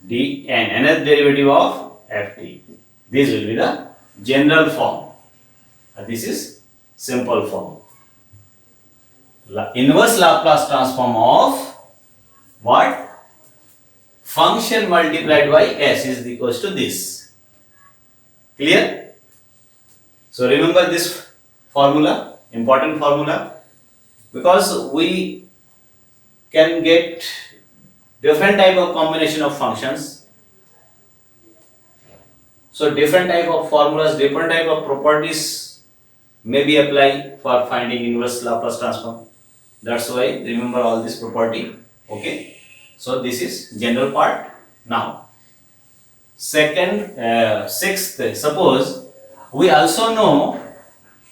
dn, nth derivative of ft. This will be the general form. This is simple form. Inverse Laplace transform of what? Function multiplied by s is equals to this. Clear? So remember this formula, important formula, because we can get different type of combination of functions. So different type of formulas, different type of properties may be applied for finding inverse Laplace transform. That's why remember all this property. Okay, so this is general part. Now sixth, suppose we also know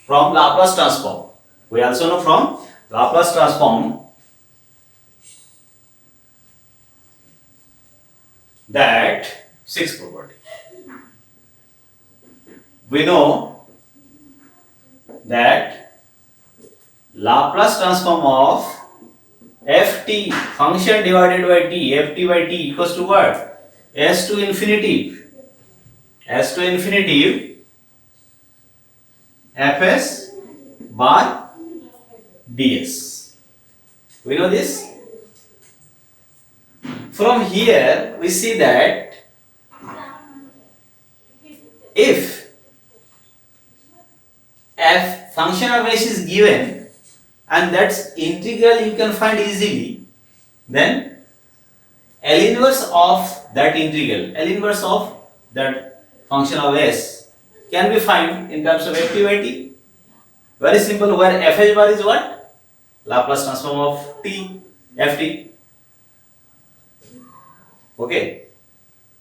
from Laplace transform that sixth property. We know that Laplace transform of ft function divided by t, ft by t equals to what? S to infinitive fs bar ds. We know this. From here we see that if f function of s is given and that's integral you can find easily, then L inverse of that integral, L inverse of that function of s can be found in terms of ft by t. Very simple, where fh bar is what? Laplace transform of t, ft. Okay,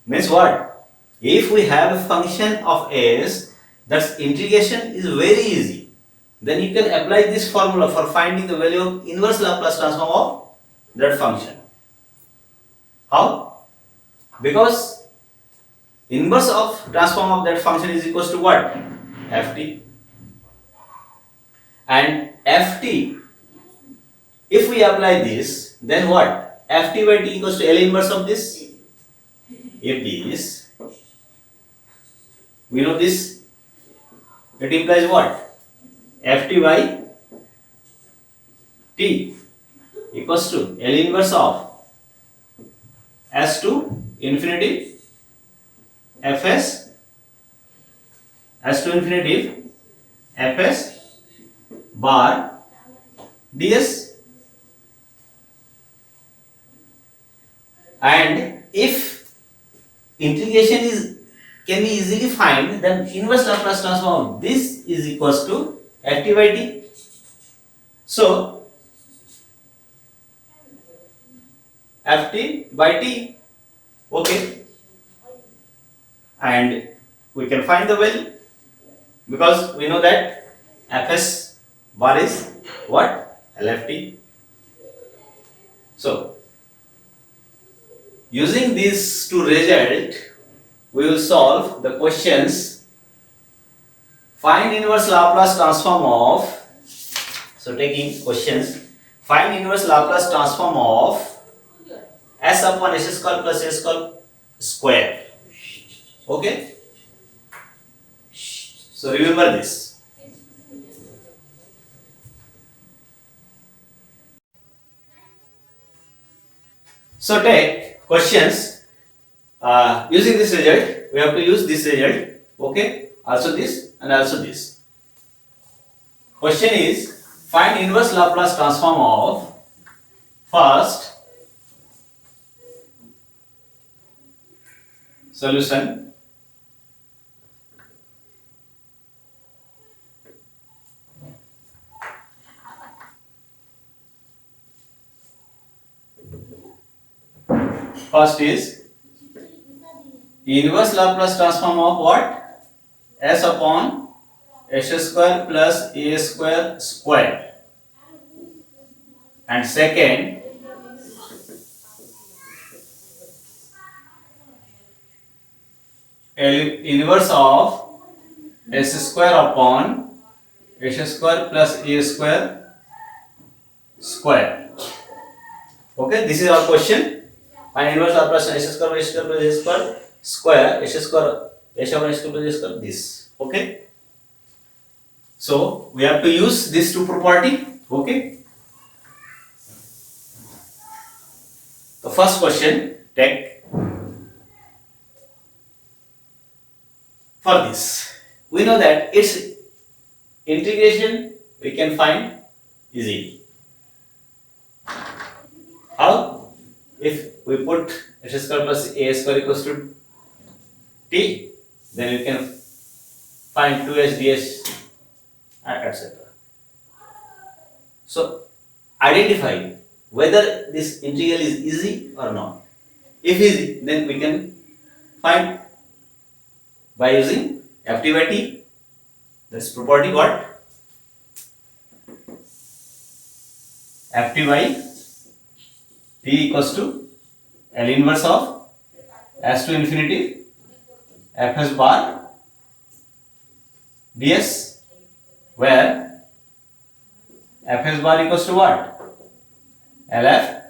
means what? If we have a function of s, that's integration is very easy. Then you can apply this formula for finding the value of inverse Laplace transform of that function. How? Because inverse of transform of that function is equals to what? Ft. And ft, if we apply this, then what? Ft by t equals to L inverse of this. If this, we know this, it implies what? Ft by t equals to L inverse of s to infinity fs s to infinity fs bar ds. And if integration is can be easily find, then inverse Laplace transform of this is equals to ft by t. So ft by t, okay, and we can find the value because we know that fs bar is what, lft. So using these two result, we will solve the questions. Find inverse Laplace transform of, so taking questions, find inverse Laplace transform of s upon s square plus s square. Okay, so remember this. So take questions using this result. We have to use this result. Okay, also this and also this. Question is find inverse Laplace transform of, first solution, first is inverse Laplace transform of what, s upon s square plus a square square, and second inverse of s square upon s square plus a square square. Okay, this is our question. Find inverse Laplace s square plus a square square, s square s upon s square plus a square, this. Okay, so we have to use these two property. Okay, the first question, take for this, we know that its integration we can find easily. How? If we put s square plus a square equals to t, then we can find 2s ds etc. So identify whether this integral is easy or not. If easy, then we can find by using ft by t. This property what, ft by t equals to L inverse of s to infinity fs bar ds, where fs bar equals to what, lft.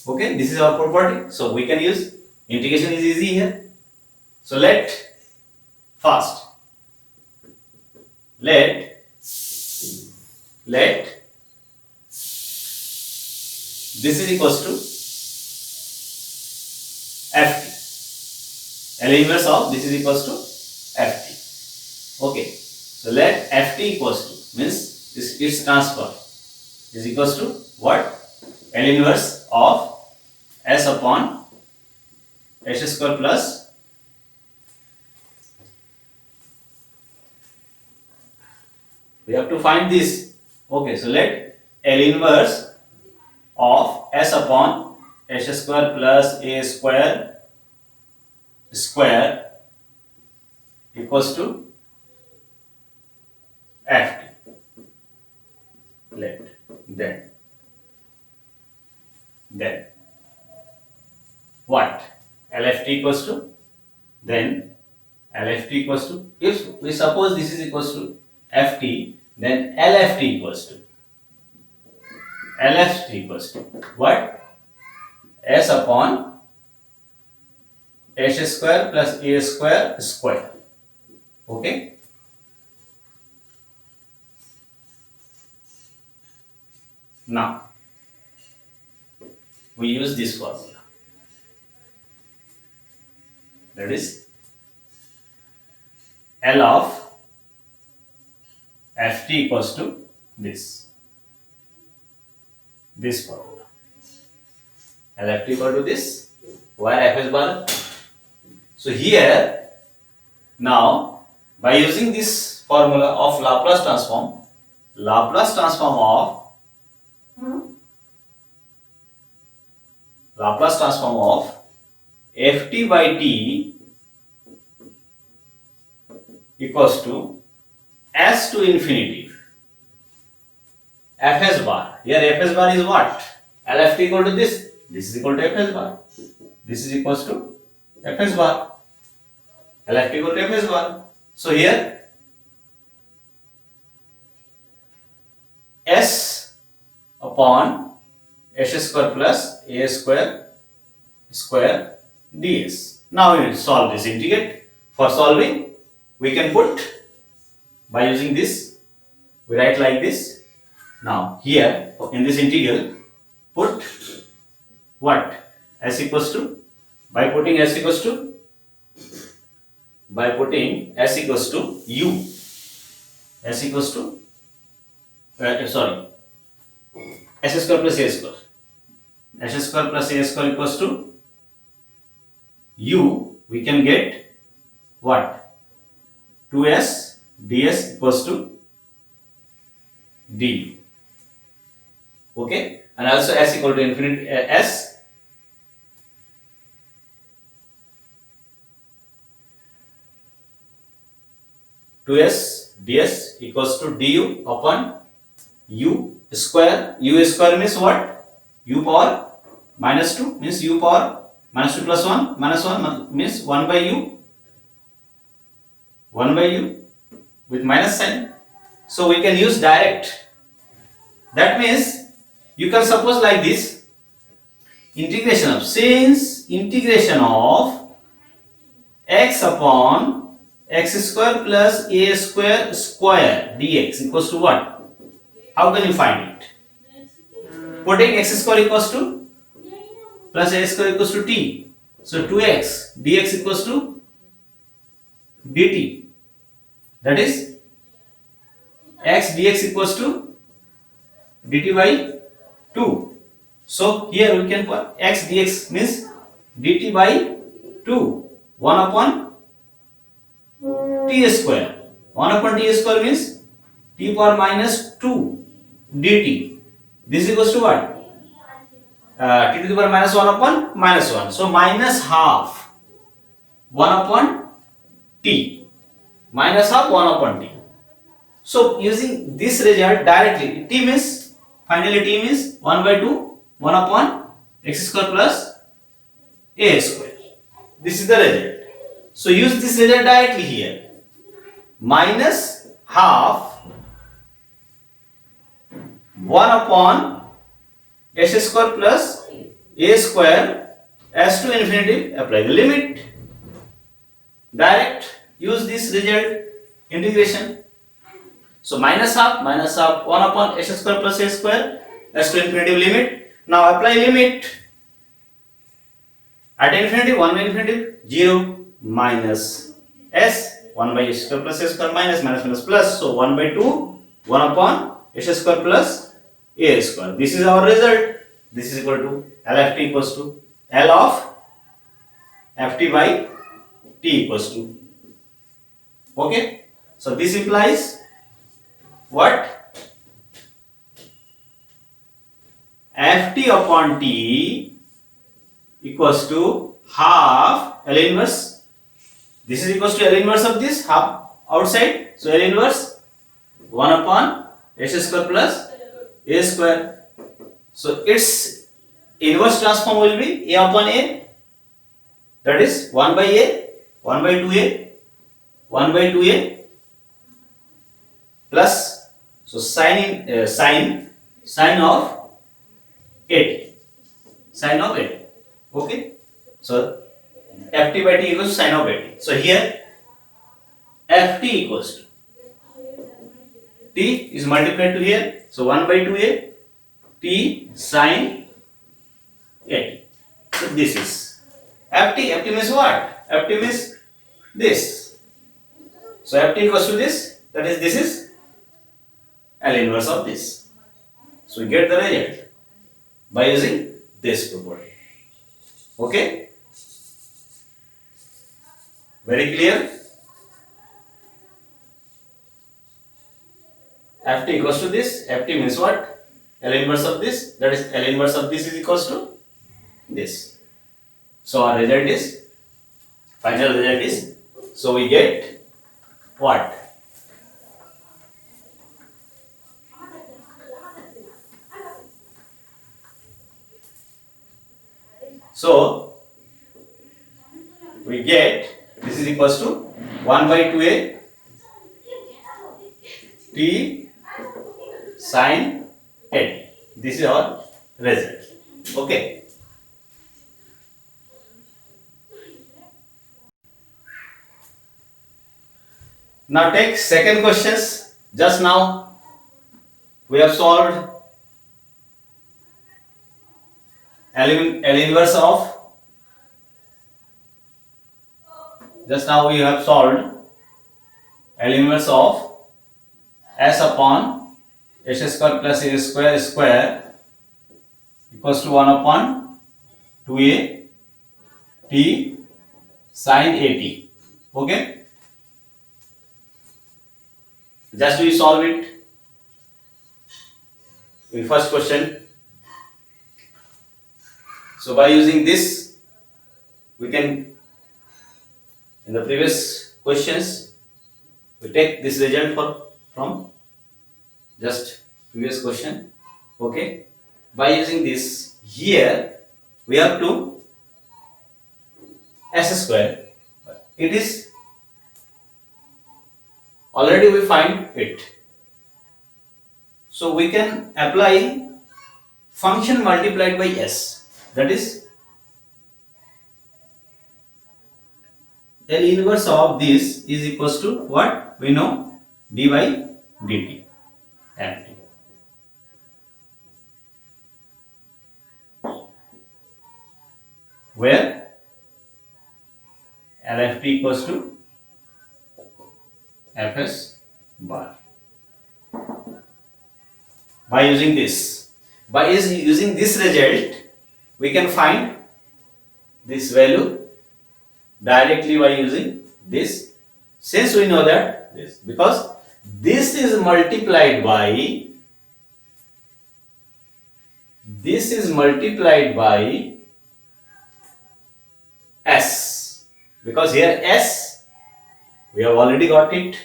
Okay, this is our property, so we can use integration is easy here. So let this is equals to ft, L inverse of this is equals to ft. Okay, so let ft equals to, means this its transfer is equals to what, L inverse of s upon s square plus we have to find this. Okay, so let L inverse of s upon s square plus a square square equals to ft. Let then what, lft equals to, then lft equals to, if we suppose this is equals to ft, then lft equals to what, s upon s square plus a square square. Okay, now we use this formula, that is L of ft equals to this formula. Lft equal to this, where f is bar. So here, now by using this formula of Laplace transform of ft by t equals to s to infinity fs bar. Here fs bar is what? Lft equal to this is equal to fs bar. This is equals to fs bar. Lft equal to fs bar. So here s upon s square plus a square ds. Now we will solve this, integrate. For solving, we can put, by using this, we write like this. Now here in this integral, put what? S equals to, by putting s equals to u, s equals to s square plus a square. S square plus a square equals to u, we can get what? 2s ds equals to du. Okay, and also s equal to infinity, s 2s ds equals to du upon u square. U square means what? U power minus 2 means u power minus 2 plus 1 minus 1 means 1 by u with minus sign. So we can use direct. That means you can suppose like this, integration of, since integration of x upon x square plus a square dx equals to what? How can you find it? Putting x square equals to plus a square equals to t. So 2x dx equals to dt. That is x dx equals to dt by 2. So here we can put x dx means dt by 2. 1 upon t square. 1 upon t square means t power minus 2 dt. This equals to what? T to the power minus 1 upon minus 1. So minus half 1 upon t. Minus half 1 upon t. So using this result directly, t means, finally t means 1 by 2, 1 upon x square plus a square. This is the result. So use this result directly here. Minus half 1 upon s square plus a square s to infinity, apply the limit. Direct, use this result, integration. So minus half 1 upon s square plus a square s to infinity limit. Now apply limit. At infinity, 1 by infinity, 0 minus s, 1 by s square plus a square minus plus. So 1 by 2, 1 upon s square plus a square. This is our result. This is equal to Lft equals to L of ft by t equals to. Okay. So this implies what? Ft upon t equals to half L inverse. This is equals to L inverse of this, half outside. So L inverse 1 upon s square plus a square. So its inverse transform will be a upon a. That is 1 by a, 1 by 2a, 1 by 2a plus, so sine of 8. Sine of 8. Okay. So ft by t equals to sine of 8. So here ft equals to t is multiplied to here. So 1 by 2a t sine 8. So this is ft. Ft means what? Ft means this. So ft equals to this, that is, this is L inverse of this. So we get the result by using this property. Okay? Very clear? ft equals to this. ft means what? L inverse of this. That is, L inverse of this is equals to this. So our result is, final result is, so we get what? So we get, this is equals to 1 by 2a t sine 80. This is our result. Okay. Now take second questions. Just now we have solved L inverse of, just now we have solved L inverse of s upon s square plus a square square equals to 1 upon 2a t sine 80. Okay. Just we solve it in first question. So by using this, we can, in the previous questions, we take this result from just previous question. Okay. By using this, here we have to s square. It is already we find it. So we can apply function multiplied by s. That is, L inverse of this is equals to what? We know, d by dt. ft. Where LFT equals to Fs bar. By using this, using this result, we can find this value directly by using this. Since we know that this, because this is multiplied by s, because here s we have already got it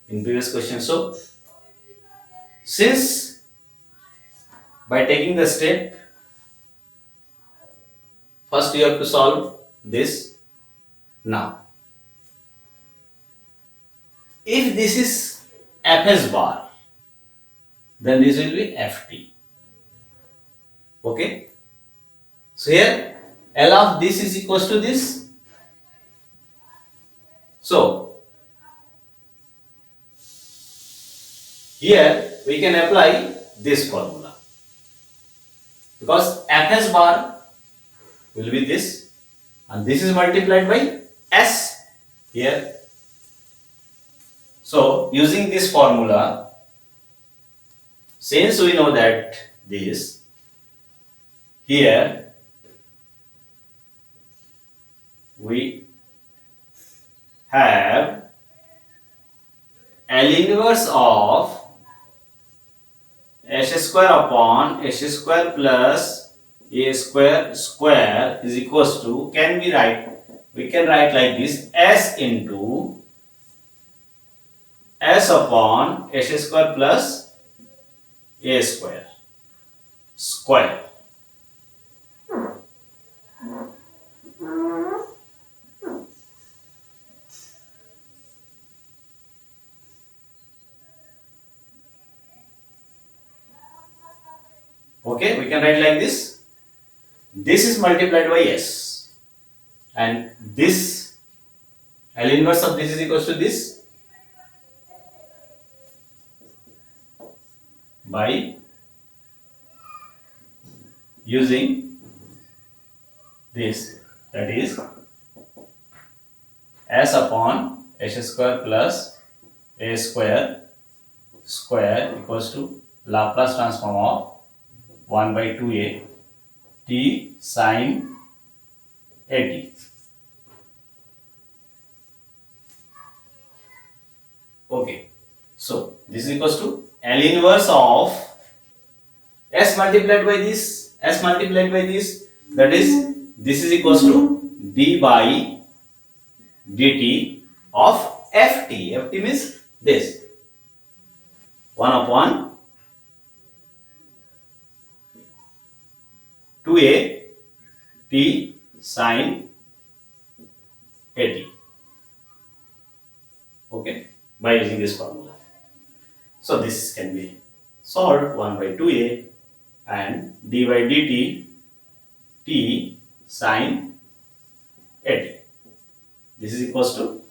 in previous question. So since by taking the step, first you have to solve this. Now if this is Fs bar, then this will be Ft. Okay. So here L of this is equals to this. So here we can apply this formula, because Fs bar will be this, and this is multiplied by s here. So using this formula, since we know that this, here we have L inverse of s square upon s square plus a square square is equals to, we can write like this, s into s upon s square plus a square square. Okay, we can write like this. This is multiplied by s, and this L inverse of this is equals to this by using this, that is s upon h square plus a square square equals to Laplace transform of 1 by 2a t sine at. Okay, so this is equals to L inverse of s multiplied by this, that is this is equals to d by dt of ft means this 1 upon 2a t sine at. Okay, by using this formula. So this can be solved 1 by 2a and d by dt t sine at. This is equals to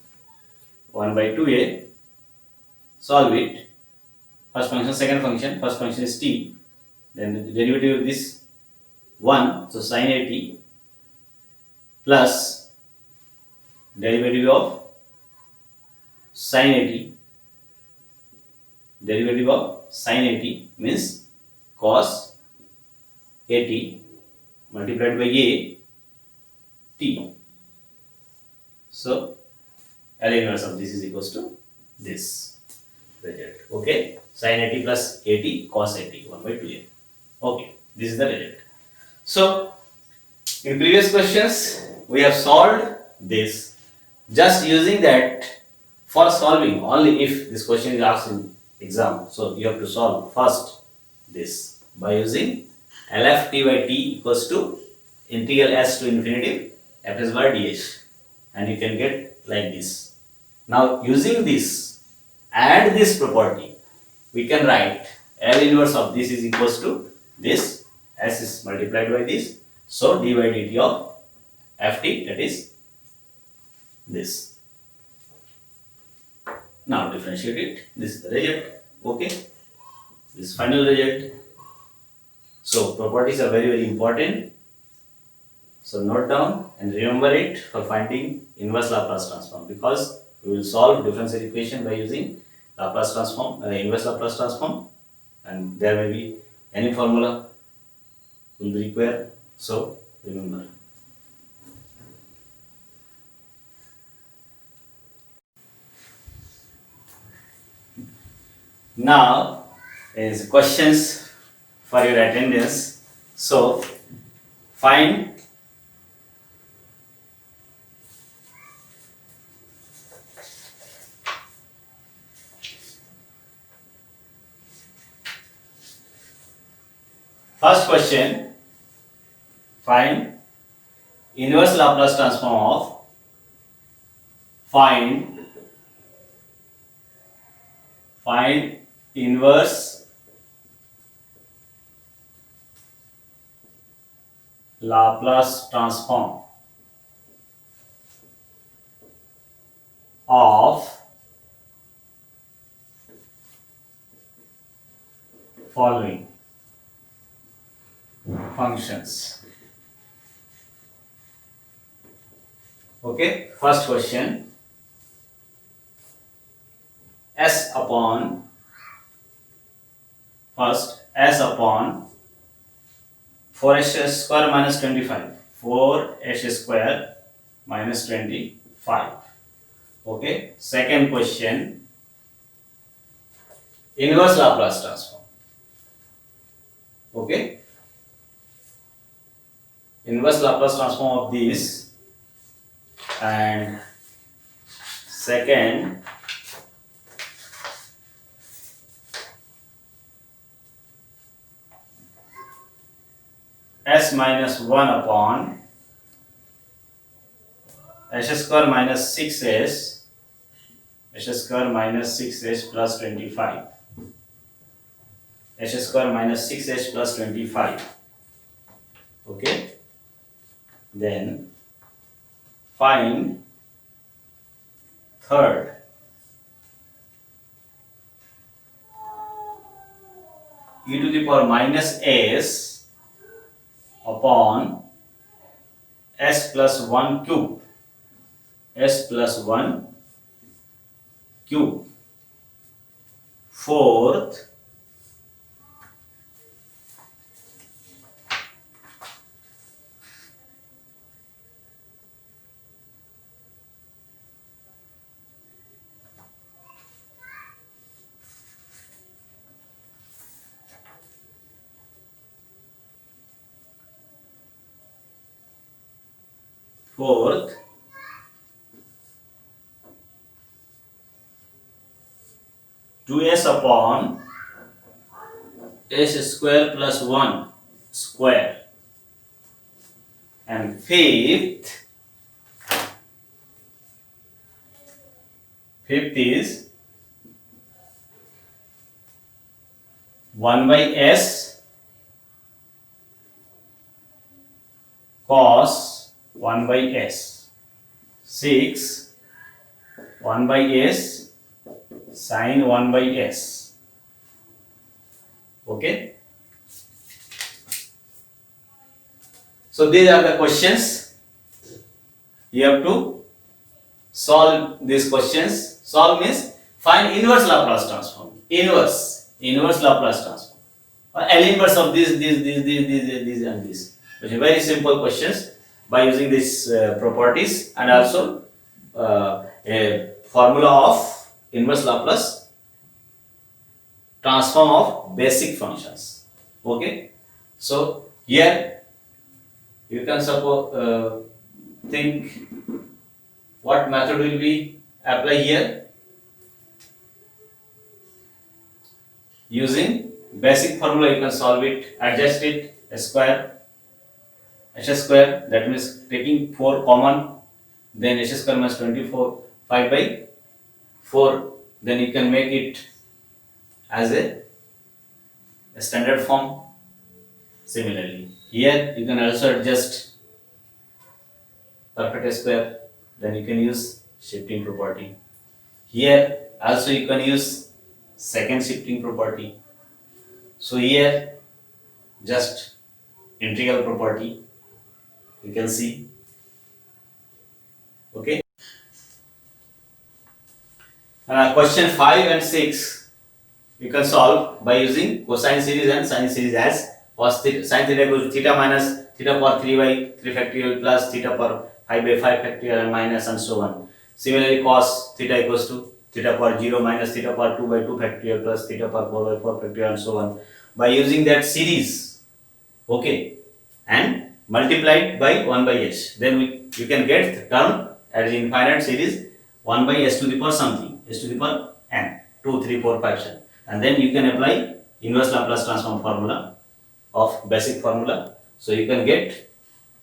1 by 2a. Solve it. First function, second function. First function is t. Then the derivative of this 1. So sine at plus derivative of sine at. Derivative of sine at means cos at multiplied by a t. So L inverse of this is equals to this result. Okay, sin at plus at cos at 1 by 2a. Okay, this is the result. So in previous questions we have solved this just using that. For solving, only if this question is asked in exam, so you have to solve first this by using LF t by t equals to integral s to infinity fs by dh, and you can get like this. Now using this and this property, we can write L inverse of this is equals to this, s is multiplied by this, so d by dt of ft, that is this. Now differentiate it. This is the result. Okay, this is final result. So properties are very important. So note down and remember it for finding inverse Laplace transform, because we will solve differential equation by using Laplace transform, inverse Laplace transform, and there may be any formula will be required. So remember. Now is questions for your attendance. So find first question, find inverse Laplace transform of find inverse Laplace transform of following functions. Okay, first question, s upon 4h square minus 25, 4h square minus 25. Okay, second question, inverse Laplace transform. Okay, inverse Laplace transform of this, and second, s minus 1 upon h square minus 6s plus 25, h square minus 6h plus 25. Okay, then find third e to the power minus s upon s plus 1 cube, s plus 1 fourth, fourth, 2s upon s square plus 1 square, and fifth is 1 by s cos 1 by s. 6, 1 by s sin 1 by s. Okay. So these are the questions. You have to solve these questions. Solve means find inverse Laplace transform. Inverse Laplace transform. Or L inverse of these, and this. Which are very simple questions by using these properties, and also a formula of inverse Laplace transform of basic functions. Okay. So here you can suppose think what method will be apply here. Using basic formula you can solve it, adjust it, s square, that means taking 4 common, then s square minus 24 5 by 4, then you can make it as a standard form. Similarly here you can also adjust perfect square, then you can use shifting property. Here also you can use second shifting property. So here just integral property you can see. Okay. Question 5 and 6 you can solve by using cosine series and sine series as cos theta, sin theta equals to theta minus theta power 3 by 3 factorial plus theta power 5 by 5 factorial and minus and so on. Similarly cos theta equals to theta power 0 minus theta power 2 by 2 factorial plus theta power 4 by 4 factorial and so on. By using that series, okay, and multiplied by 1 by s, then you can get the term as infinite series 1 by s to the power something, s to the power n, 2, 3, 4, 5, 7, and then you can apply inverse Laplace transform formula of basic formula. So you can get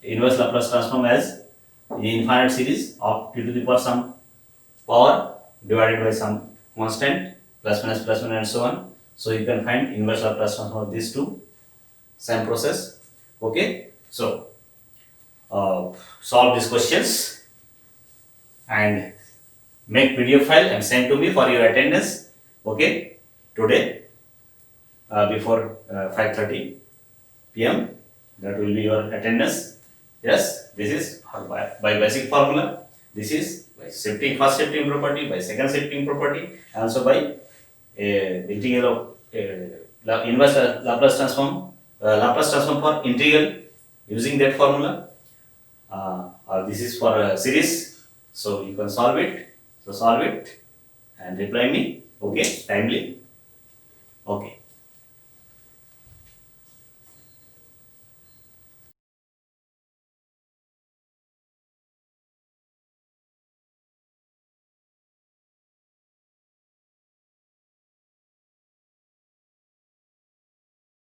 inverse Laplace transform as infinite series of t to the power some power divided by some constant plus minus and so on. So you can find inverse Laplace transform of these two. Same process. Okay. So solve these questions and make video file and send to me for your attendance. Okay. Today before 5:30 p.m. that will be your attendance. Yes, this is by basic formula. This is by first shifting property, by second shifting property, and also by integral of inverse Laplace transform for integral using that formula. This is for a series, so you can solve it. So solve it and reply me. Okay, timely.